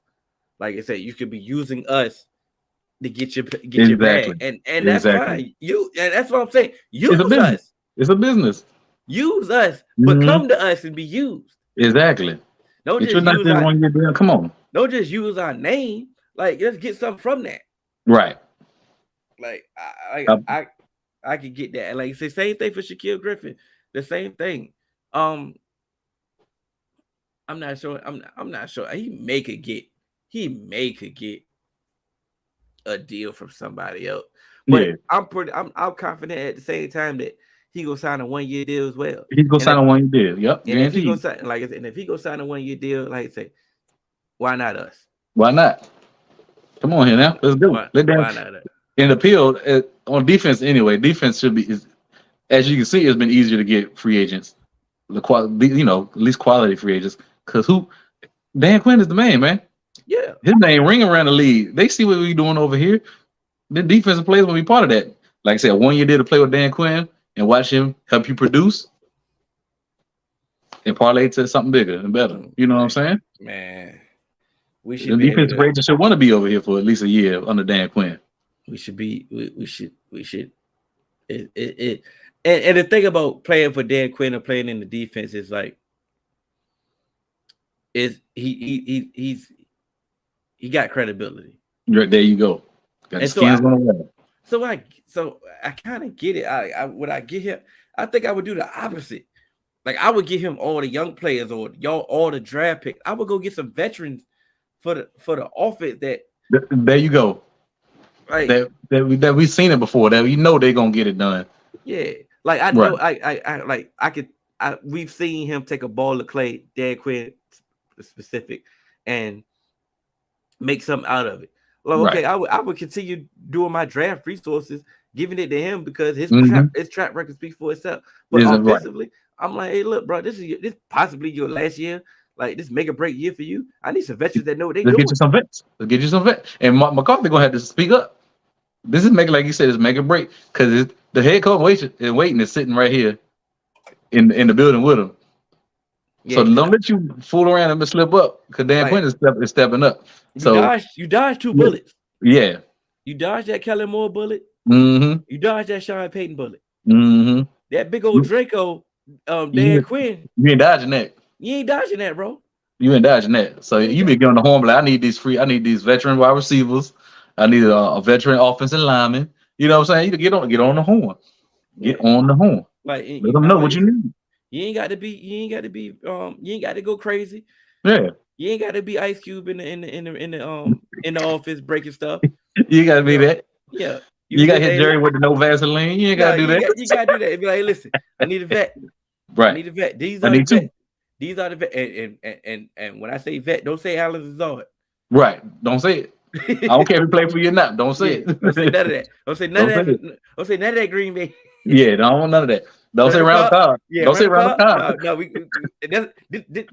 A: like I said, you could be using us to get your bag,
B: exactly,
A: and that's
B: exactly.
A: fine. And that's what I'm saying.
B: It's a
A: Use
B: business.
A: us,
B: It's a business.
A: but
B: hmm
A: come to us and be used.
B: Exactly.
A: Don't
B: Get
A: just
B: your nice
A: use
B: little
A: our
B: 1 year deal. Come on.
A: don't just use our name. Like let's get something from that.
B: Right.
A: Like
B: Uh,
A: I could get that. And like say same thing for Shaquille Griffin. The same thing. Um, I'm not sure. I'm not sure. He may could get a deal from somebody else. But
B: yeah.
A: I'm confident at the same time that he gonna sign a 1 year deal as well.
B: He's gonna
A: And
B: sign
A: if,
B: a 1 year deal. Yep,
A: and if he gonna
B: guaranteed.
A: sign like I said, and if he gonna sign a 1 year deal, like I say, why not us?
B: Why not? Come on here now. Let's go. Let them
A: Why not us?
B: in the field on defense anyway. Defense should be as you can see, it's been easier to get free agents. The quality, at least quality free agents. Because Dan Quinn is the man.
A: Yeah.
B: His name ring around the league. They see what we doing over here. The defensive players will be part of that. Like I said, 1 year deal to play with Dan Quinn and watch him help you produce and parlay to something bigger and better. You know what I'm saying?
A: Man, we should
B: The
A: be able
B: defensive
A: to.
B: agent should want to be over here for at least a year under Dan Quinn.
A: We should be. We should. It and the thing about playing for Dan Quinn or playing in the defense is like, is he got credibility.
B: There you go. Got the
A: And so
B: skins on the wall.
A: I kind of get it. I would I get him. I think I would do the opposite. Like I would give him all the young players or all the draft picks. I would go get some veterans for the offense that
B: There you go.
A: like
B: That we've seen it before. That they're gonna get it done.
A: yeah. Like I
B: Right.
A: know we've seen him take a ball of clay, Dan Quinn specific, and make something out of it. Like, okay,
B: Right.
A: I would continue doing my draft resources, giving it to him because his
B: Mm-hmm.
A: track record speaks for itself. But
B: Isn't right.
A: offensively, I'm like, hey, look, bro, this possibly your last year, like this make or break year for you. I need some veterans that know what they
B: Let's
A: doing.
B: get you some vets. Let's get you some vets. And McCarthy gonna have to speak up. This is making, like you said, it's make or break because the head coach waiting is sitting right here in the building with him.
A: Yeah,
B: So don't let you fool around and slip up because Dan
A: like,
B: Quinn is stepping up.
A: you dodged two bullets.
B: Yeah.
A: You dodged that Kellen Moore bullet.
B: Mm-hmm.
A: You dodged that Sean Payton bullet.
B: Mm-hmm.
A: That big old Draco Dan
B: You,
A: Quinn,
B: you ain't dodging that.
A: you ain't dodging that, bro.
B: You ain't dodging that. So
A: You ain't
B: you been getting the horn, like, I need these veteran wide receivers. I need a veteran offensive lineman. You know what I'm saying? You get on the horn. Get
A: yeah.
B: on the horn.
A: Like
B: Let them know
A: like
B: what
A: you
B: you
A: said,
B: need.
A: you ain't got to go crazy.
B: Yeah.
A: You ain't got to be Ice Cube in the office breaking stuff.
B: You gotta
A: You
B: be
A: know,
B: that.
A: yeah. You
B: You gotta
A: just
B: hit Jerry with the no Vaseline. You ain't
A: no,
B: gotta do that.
A: you gotta do that. Be like, hey, listen, I need a vet. I
B: Right.
A: need a vet. These
B: I
A: are the
B: need
A: vet.
B: two.
A: These are the vet. And when I say vet, don't say Alan Lazard.
B: Right. Don't say it. I don't care if he play for you or not. Don't say
A: Yeah, don't say
B: it.
A: none of that. Don't say none
B: Don't say
A: of
B: it.
A: that. Don't say none of that Green Bay.
B: Yeah, don't want none of that. Don't say
A: Randall
B: Randall
A: Cobb.
B: Cobb.
A: Yeah,
B: Don't say
A: Randall
B: Randall
A: Cobb.
B: Cobb.
A: No,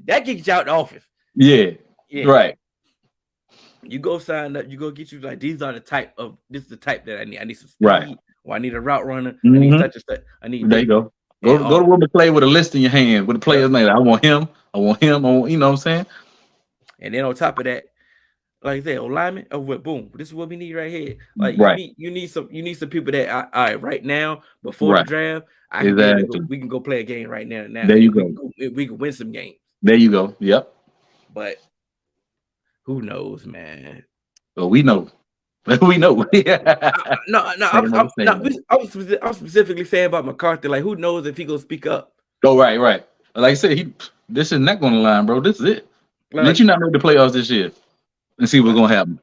A: that gets you out the office.
B: Yeah.
A: Yeah,
B: Right.
A: you go sign up. You go get you like these are the type of this is the type that I need. I need some
B: Right.
A: speed, or I need a route runner. I need
B: hmm
A: such and such. I need
B: There you
A: this.
B: go.
A: And
B: Go to Women Play with a list in your hand with the
A: yep.
B: player's name. I want him. I want him. I want, you know what I'm saying?
A: And then on top of that, like I said, alignment. Oh, what? Boom! This is what we need right here. Like
B: Right.
A: you need some people that all right right now before the
B: Right.
A: draft. I can be able to go.
B: Exactly.
A: We can go play a game right now,
B: There you
A: and
B: go.
A: we can win some games.
B: There you go. Yep.
A: But who knows, man?
B: So we know. We know. Yeah.
A: No.
B: Same old,
A: No.
B: same old.
A: I'm specifically saying about McCarthy. Like, who knows if he gonna speak up?
B: Oh, right, right. Like I said, this is not going to line, bro. This is it. Let
A: Like,
B: you not make the playoffs this year and see what's
A: like
B: gonna happen.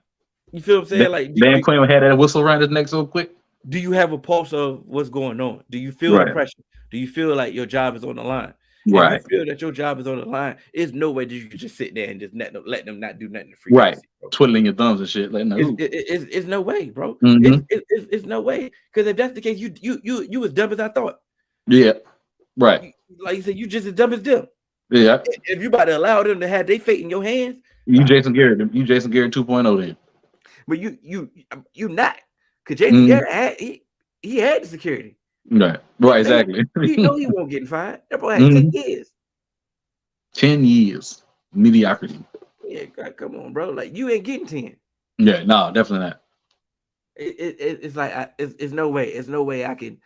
A: you feel what I'm saying? Like,
B: Dan Quinn had that whistle around his neck so quick.
A: do you have a pulse of what's going on? Do you feel the
B: Right,
A: pressure? Do you feel like your job is on the line? If you
B: right,
A: feel that your job is on the line, there's no way that you can just sit there and just let them not do nothing to free
B: right.
A: agency, bro.
B: Twiddling your thumbs and shit. Like,
A: It's
B: no.
A: it, it's no way, bro.
B: Mm-hmm.
A: It's no way. Because if that's the case, you as dumb as I thought.
B: Yeah, right.
A: Like you said, you just as dumb as them.
B: Yeah.
A: If you about to allow them to have their fate in your hands,
B: You Jason Garrett. You Jason Garrett 2.0 then.
A: but you not. Because Jason
B: Mm-hmm.
A: Garrett he had the security.
B: Right.
A: He
B: Right.
A: know
B: Exactly.
A: he know he won't get fired. That boy had 10
B: hmm
A: years.
B: 10 years mediocrity.
A: Yeah, God, come on, bro. Like you ain't getting 10.
B: Yeah. No, definitely not.
A: It's like it's no way. It's no way I can.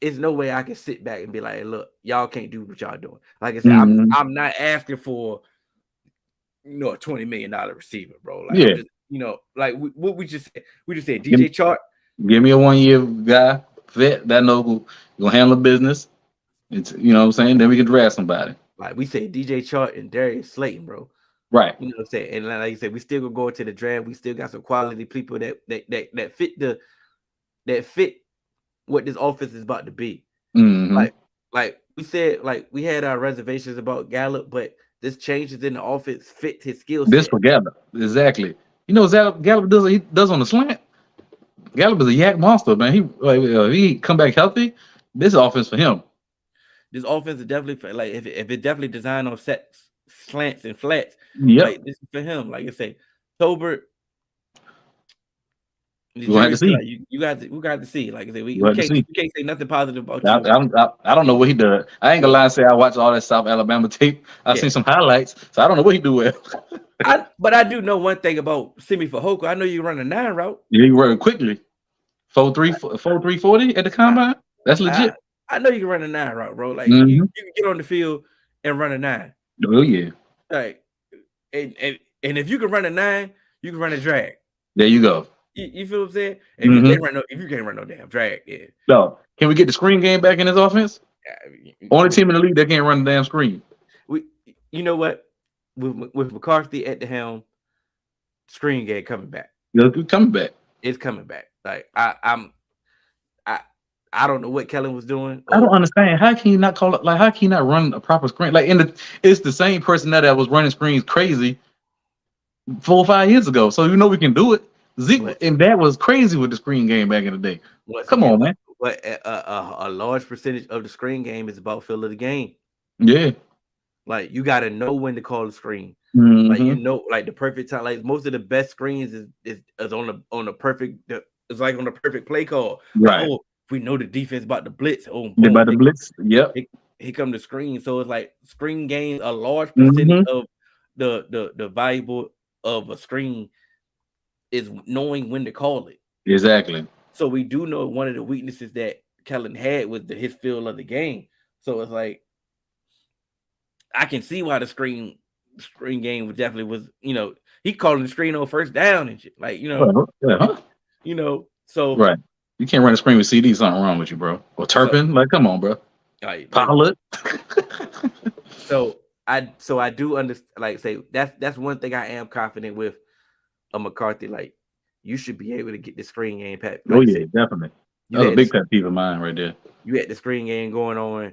A: It's no way I can sit back and be like, hey, look, y'all can't do what y'all doing. Like I said,
B: hmm
A: I'm not asking for a $20 million receiver, bro. Like I'm
B: Yeah.
A: just like what we just said
B: Give,
A: DJ Chart.
B: give me a 1 year guy vet that know who gonna handle business. It's what I'm saying. Then we can draft somebody.
A: Like we say DJ Chart and Darius Slayton, bro.
B: Right.
A: You know what I'm saying? And like you said, we still gonna go into the draft. We still got some quality people that fit what this offense is about to be.
B: hmm
A: Like we said, like we had our reservations about Gallup, but this changes in the offense fit his skill
B: This
A: set.
B: for Gallup. Exactly. You know what Gallup does? He does on the slant. Gallup is a yak monster, man. He come back healthy. This offense for him.
A: This offense is definitely like if it's definitely designed on sets, slants, and flats,
B: Yep.
A: like this is for him. Like I say, Tolbert, the
B: We're gonna have to
A: jury's still
B: see.
A: out. We got to see. Like I say,
B: We'll have to see.
A: we can't say nothing positive about
B: I,
A: you.
B: I don't know what he does. I ain't gonna
A: Yeah,
B: lie and say I watched all that South Alabama tape. I
A: yeah.
B: seen some highlights, so I don't know what he do well.
A: But I do know one thing about Simi Fehoko. I know you run a 9 route.
B: Yeah, he running quickly. 4.3 at the
A: I,
B: combine. That's
A: I
B: legit.
A: I know you can run a 9 route, bro. Like
B: hmm
A: you can get on the field and run a 9.
B: Oh yeah.
A: Like and if you can run a 9, you can run a drag.
B: There you go.
A: You feel what I'm saying?
B: hmm
A: If you can't run no damn drag, yeah.
B: No, can we get the screen game back in his offense? Only team in the league that can't run the damn screen.
A: We you know what? With McCarthy at the helm, screen game coming back.
B: They're coming back.
A: It's coming back. Like I I don't know what Kellen was doing.
B: I don't
A: Or
B: understand. How can you not call it? Like, how can you not run a proper screen? Like, it's the same personnel that was running screens crazy 4 or 5 years ago. So we can do it. Zeke
A: but
B: and that was crazy with the screen game back in the day.
A: once
B: Come
A: again,
B: on, man.
A: but a large percentage of the screen game is about feel of the game.
B: Yeah.
A: Like you got to know when to call the screen. Like
B: hmm
A: like the perfect time. Like most of the best screens is on the perfect. It's like on the perfect play call. Like
B: Right.
A: if we know the defense about the blitz. Oh
B: They
A: boom,
B: about to blitz. Yep.
A: here come the screen. So it's like screen games. A large percentage
B: hmm
A: of the valuable of a screen is knowing when to call it.
B: Exactly.
A: So we do know one of the weaknesses that Kellen had was his feel of the game. So it's like I can see why the screen game was definitely was, he calling the screen on first down and shit. Like,
B: Yeah, huh?
A: So
B: Right. You can't run a screen with CD. Something wrong with you, bro. Or
A: so
B: Turpin. Like, come on, bro.
A: like
B: Pilot.
A: so I do understand, like say that's one thing I am confident with a McCarthy. Like you should be able to get the screen game pat.
B: Oh
A: Like you
B: yeah,
A: said,
B: definitely.
A: you
B: That's a
A: had
B: big
A: this,
B: pet peeve of mine right there.
A: you had the screen game going on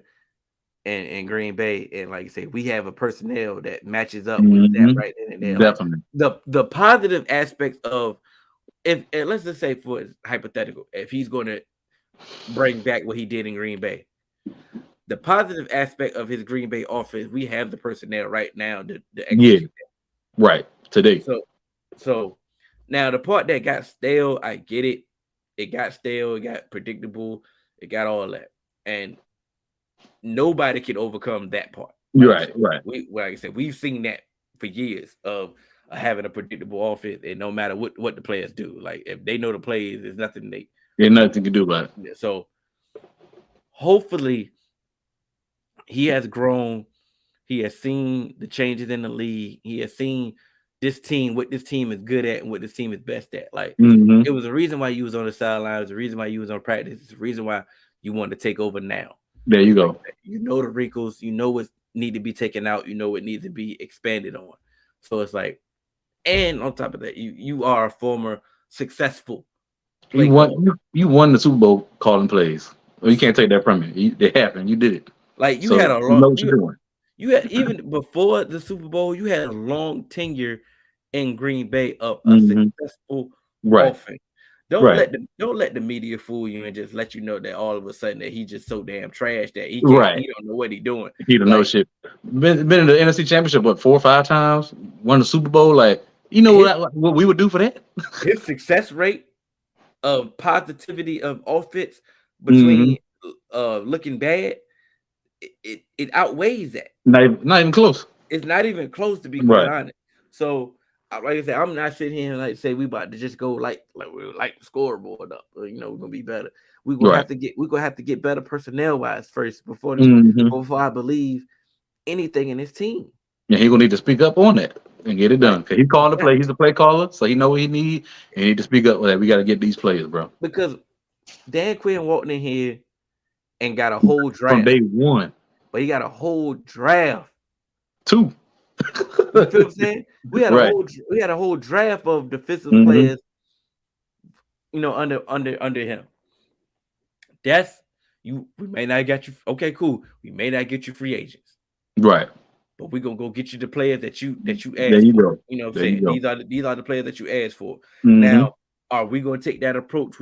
A: in Green Bay, and like you say, we have a personnel that matches up with that
B: Hmm.
A: right then and there. Like
B: Definitely.
A: the positive aspects of if and let's just say for hypothetical, if he's going to bring back what he did in Green Bay, the positive aspect of his Green Bay offense, we have the personnel right now to
B: Yeah.
A: execute that.
B: Right. Today.
A: So now the part that got stale, I get it. It got stale, it got predictable, it got all that. And nobody can overcome that part.
B: You're right. Right.
A: Like I said, we've seen that for years of having a predictable offense, and no matter what the players do, like if they know the plays, there's nothing they,
B: There's
A: you know.
B: nothing you can do about
A: So hopefully he has grown. He has seen the changes in the league. He has seen this team, what this team is good at and what this team is best at. Like
B: it. Hmm.
A: it was a reason why you was on the sidelines, the reason why you was on practice, it's the reason why you wanted to take over now.
B: There you
A: Like
B: go.
A: you know the wrinkles, you know what need to be taken out, you know what needs to be expanded on. So it's like, and on top of that, you are a former successful
B: You
A: play
B: won.
A: caller.
B: You won the Super Bowl calling plays. Well, you can't take that from you. It happened. You did it.
A: Like you
B: So
A: had a
B: you
A: long
B: know what you're doing.
A: you had even before the Super Bowl, you had a long tenure in Green Bay of a
B: Hmm.
A: successful
B: Right.
A: offense.
B: Right.
A: Don't let the media fool you and just let you know that all of a sudden that he just so damn trash that
B: Right.
A: he don't know what he doing.
B: He don't know
A: Like
B: shit. Been in the NFC Championship what 4 or 5 times. Won the Super Bowl. Like you know
A: his
B: what we would do for that.
A: his success rate of positivity of offense
B: Hmm.
A: between looking bad, it outweighs that.
B: Not even close.
A: It's not even close to be quite
B: Right.
A: honest. So, like I said, I'm not sitting here and like say we about to just go like we like the scoreboard up. We're gonna be better.
B: Right.
A: We're gonna have to get better personnel wise first
B: Hmm.
A: before I believe anything in this team.
B: Yeah, he gonna need to speak up on that and get it
A: Like
B: done. Cause he called the
A: that
B: play. He's a play caller, so he know what he need. And he need to speak up with that. We got to get these players, bro.
A: because Dan Quinn walked in here and got a whole
B: From
A: draft,
B: day one,
A: but he got a whole draft.
B: two.
A: You feel what I'm saying?
B: Right.
A: We had a whole draft of defensive
B: Hmm.
A: players, under him. That's you. We may not get you. Okay, cool. We may not get you free agents,
B: Right.
A: but we're gonna go get you the players that you
B: There
A: asked
B: you
A: for.
B: go.
A: You know what I'm
B: There you
A: saying?
B: go.
A: These are the players that you asked for.
B: Hmm.
A: Now, are we gonna take that approach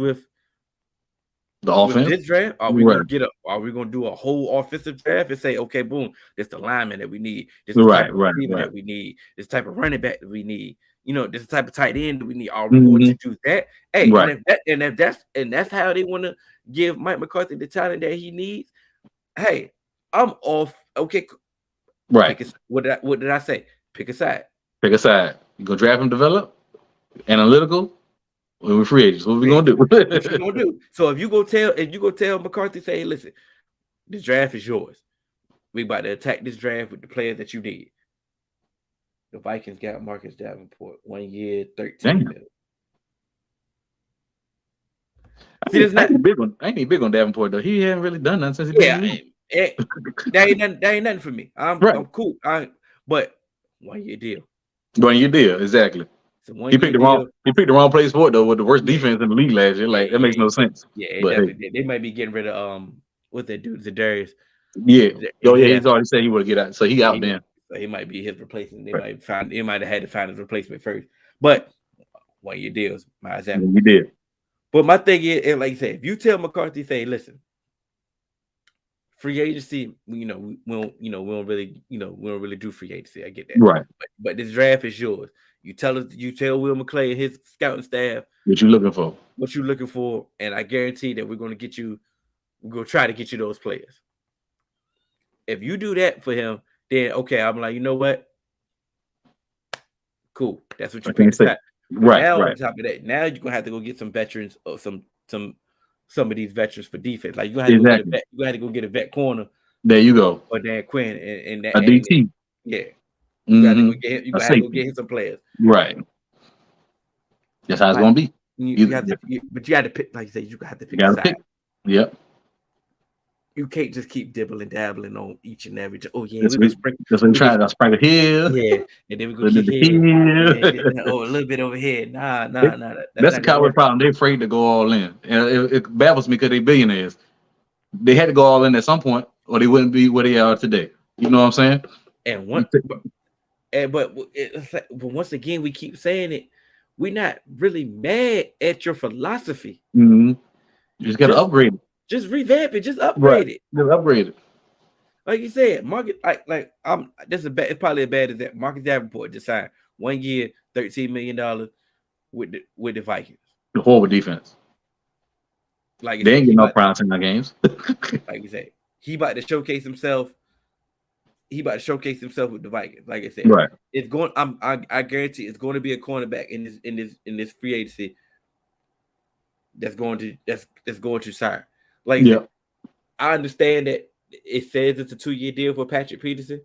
B: The
A: with
B: offense.
A: this draft?
B: Right.
A: Are we gonna do a whole offensive draft and say, okay, boom, this the lineman that we need, this the type
B: Right.
A: of
B: Right.
A: receiver
B: Right.
A: that we need, this type of running back that we need, this type of tight end that we need. Are we going
B: Hmm.
A: to do that? Hey,
B: Right.
A: if that's how they want to give Mike McCarthy the talent that he needs, hey, I'm off. Okay,
B: Right.
A: pick a what did I say? Pick a side.
B: Pick a side. You go draft and develop. Analytical. We're free agents. What we
A: Free
B: gonna
A: agent.
B: do?
A: What you gonna do? So if you go tell McCarthy, say, hey, listen, this draft is yours. We about to attack this draft with the players that you need. The Vikings got Marcus Davenport, 1 year, 13
B: Damn.
A: million. See, there's
B: I
A: not.
B: ain't big on. I ain't big on Davenport though. He hasn't really done nothing since he been in
A: Yeah,
B: the league.
A: that ain't nothing for me. I'm
B: Right.
A: cool. But 1 year deal.
B: Going your deal exactly.
A: It's a 1 year deal.
B: He picked the wrong place for it though. With the worst
A: Yeah,
B: defense in the league last year,
A: yeah,
B: like that makes no sense.
A: yeah. It
B: But hey,
A: definitely did. They might be getting rid of what's that dude, Zadarius.
B: yeah. Oh yeah,
A: He has
B: he's already said he would get out, so he
A: Yeah,
B: out there.
A: he might be his replacement.
B: Right.
A: They might have had to find his replacement first. But 1 year deals, my
B: Yeah,
A: example.
B: he did.
A: But my thing is, and like I said, if you tell McCarthy, say, listen, free agency, we don't really, we don't really do free agency. I get that.
B: Right.
A: But this draft is yours. You tell Will McClay and his scouting staff
B: What you looking for?
A: what you're looking for, and I guarantee that we're gonna try to get you those players. If you do that for him, then okay, I'm like, you know what? Cool. That's what
B: I
A: you picked
B: can't say.
A: aside. But
B: Right.
A: now on
B: Right.
A: top of that, now you're gonna have to go get some veterans or some of these veterans for defense. Like you gonna have to go get a
B: Exactly.
A: vet. You got to go get a vet corner
B: There you go.
A: or Dan Quinn, and
B: A
A: that and
B: DT.
A: yeah, you got to go
B: Mm-hmm.
A: get him. You
B: A
A: got to go
B: safety.
A: get him some players.
B: Right. That's how it's
A: Like
B: gonna be.
A: you
B: You,
A: have to, but you had to pick. Like you said, you have to
B: you
A: pick a
B: gotta
A: side.
B: pick. Yep.
A: You can't just keep dibbling dabbling on each and every. Oh yeah,
B: This
A: we go
B: week.
A: sprinkle.
B: This week
A: We go
B: trying to sprinkle here.
A: yeah, and then we go
B: The
A: kick here. Yeah,
B: here.
A: oh a little bit over here. Nah, that's
B: That's the
A: not gonna
B: Cowboy
A: work.
B: problem. They're afraid to go all in. And it baffles me because they billionaires. They had to go all in at some point, or they wouldn't be where they are today. You know what I'm saying?
A: And but once again, we keep saying it. We're not really mad at your philosophy.
B: Mm-hmm. You just got to
A: Just
B: upgrade it.
A: just revamp it. Just
B: Right.
A: upgrade it.
B: Just upgrade it.
A: Like you said, market like this is bad. It's probably as bad as that. Marcus Davenport just signed 1 year, $13 million with the Vikings.
B: The horrible defense.
A: Like you
B: They
A: said,
B: ain't getting no prize in the games.
A: like you said, he about to showcase himself. He about to showcase himself with the Vikings. Like I said,
B: Right.
A: it's going. I guarantee it's going to be a cornerback in this free agency that's going to sign. Like I
B: Yeah.
A: said, I understand that it says it's a 2-year deal for Patrick Peterson.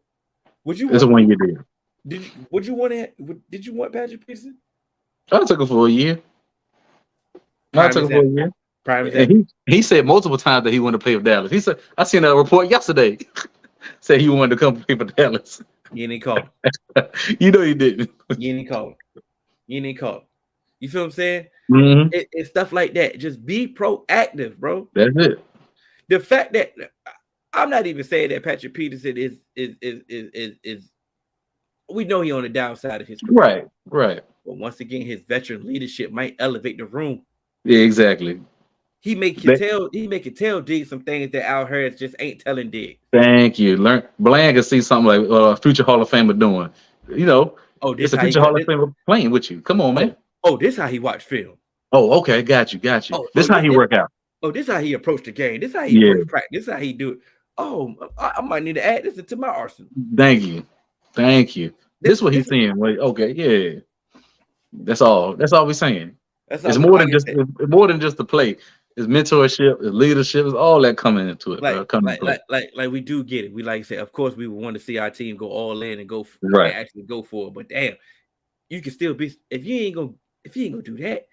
A: Would you
B: It's a
A: want?
B: 1 year deal.
A: Would you want to? Did you want Patrick Peterson?
B: I took it for a year. I
A: Prime
B: took it for a
A: example.
B: year.
A: Prime
B: And
A: example.
B: he said multiple times that he wanted to play with Dallas. He said, I seen a report yesterday. Said he wanted to come play for Dallas.
A: You ain't call.
B: You know he didn't.
A: You ain't call. You ain't call. You feel what I'm saying?
B: Mm-hmm.
A: It's stuff like that. Just be proactive, bro.
B: That's it.
A: The fact that I'm not even saying that Patrick Peterson is we know he on the downside of his career.
B: Right.
A: But once again, his veteran leadership might elevate the room.
B: Yeah, exactly.
A: He make you tell Diggs some things that Al Harris just ain't telling Diggs.
B: Thank you. Bland can see something like a future Hall of Famer doing. You know,
A: This
B: it's a
A: how he
B: future
A: got
B: Hall of
A: this.
B: Famer playing with you. Come on, man.
A: This how he watch film.
B: Oh, okay. Got you. This how he work out.
A: This how he approached the game. This how he
B: Yeah.
A: approach practice. This how he do it. I might need to add this to my arsenal.
B: Thank you. This is what he's saying. Like, okay, yeah. That's all we're saying. It's more than just the play. It's mentorship, it's leadership, it's all that coming into it, bro.
A: Like we do get it. We like I said, of course, we would want to see our team go all in and go
B: right.
A: and actually go for it. But damn, you can still be if you ain't gonna do that.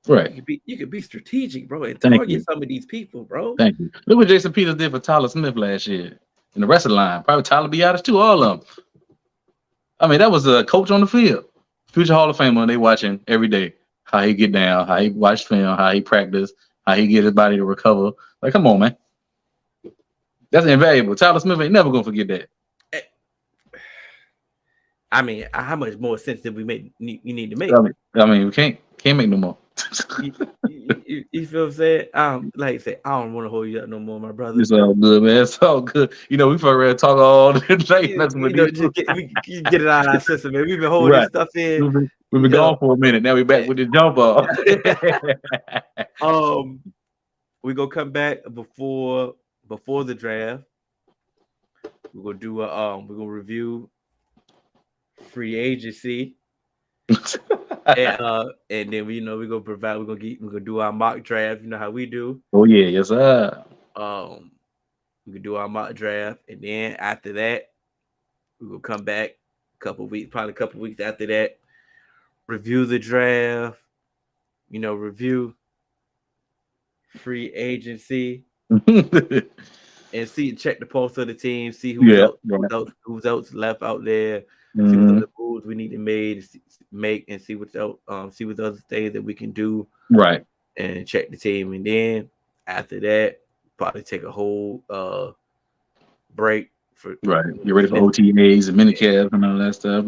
B: Right.
A: You could be strategic, bro, and target some of these people, bro.
B: Thank you. Look what Jason Peters did for Tyler Smith last year in the rest of the line. Probably Tyler Biadasz too, all of them. I mean, that was a coach on the field. Future Hall of Famer, they watching every day how he get down, how he watch film, how he practice, how he get his body to recover. Like, come on, man. That's invaluable. Tyler Smith ain't never gonna forget that.
A: I mean, how much more sense did we need to make?
B: I mean, we can't make no more.
A: you feel what I'm saying? Like I said, I don't want to hold you up no more, my brother.
B: It's all good, man. It's all good. You know, we probably talk all day.
A: Get it out of our system, man. We've been holding this stuff in.
B: We've been gone for a minute. Now we're back with the jump off.
A: We gonna come back before the draft. We're gonna do we're gonna review free agency. And then we're gonna do our mock draft. You know how we do.
B: Oh yeah, yes sir.
A: We can do our mock draft, and then after that, we will come back probably a couple weeks after that, review the draft. Review free agency, and check the pulse of the team, see who's else left out there. See what other moves we need to make, and see what other things that we can do.
B: Right.
A: And check the team, and then after that, probably take a whole break for
B: right. Get ready for OTAs and minicamp and all that stuff.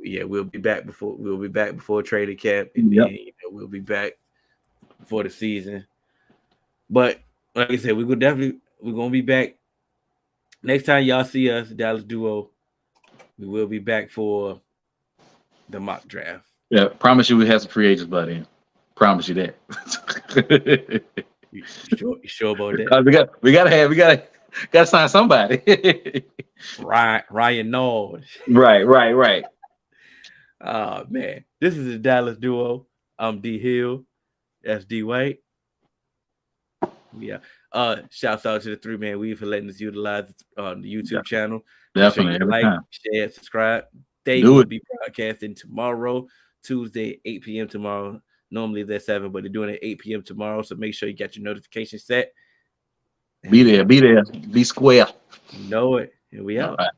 A: Yeah, we'll be back before training camp, and then we'll be back before the season. But like I said, we're gonna be back next time y'all see us, Dallas Duo. We will be back for the mock draft.
B: Yeah, promise you we have some free agents by then. Promise you that.
A: You sure about that?
B: We gotta sign somebody.
A: Ryan Knowles.
B: Right.
A: Man, this is the Dallas Duo. I'm D Hill. That's D White. Yeah. Shouts out to the 3-Man Weave for letting us utilize the YouTube channel. Make sure
B: Definitely
A: you
B: every
A: like,
B: time.
A: share, subscribe. They
B: Do
A: will
B: it.
A: be broadcasting tomorrow, Tuesday, 8 p.m. tomorrow. Normally they're 7, but they're doing it 8 p.m. tomorrow. So make sure you get your notification set.
B: Be there. Be there. Be square.
A: You know it. And we
B: All
A: out.
B: right.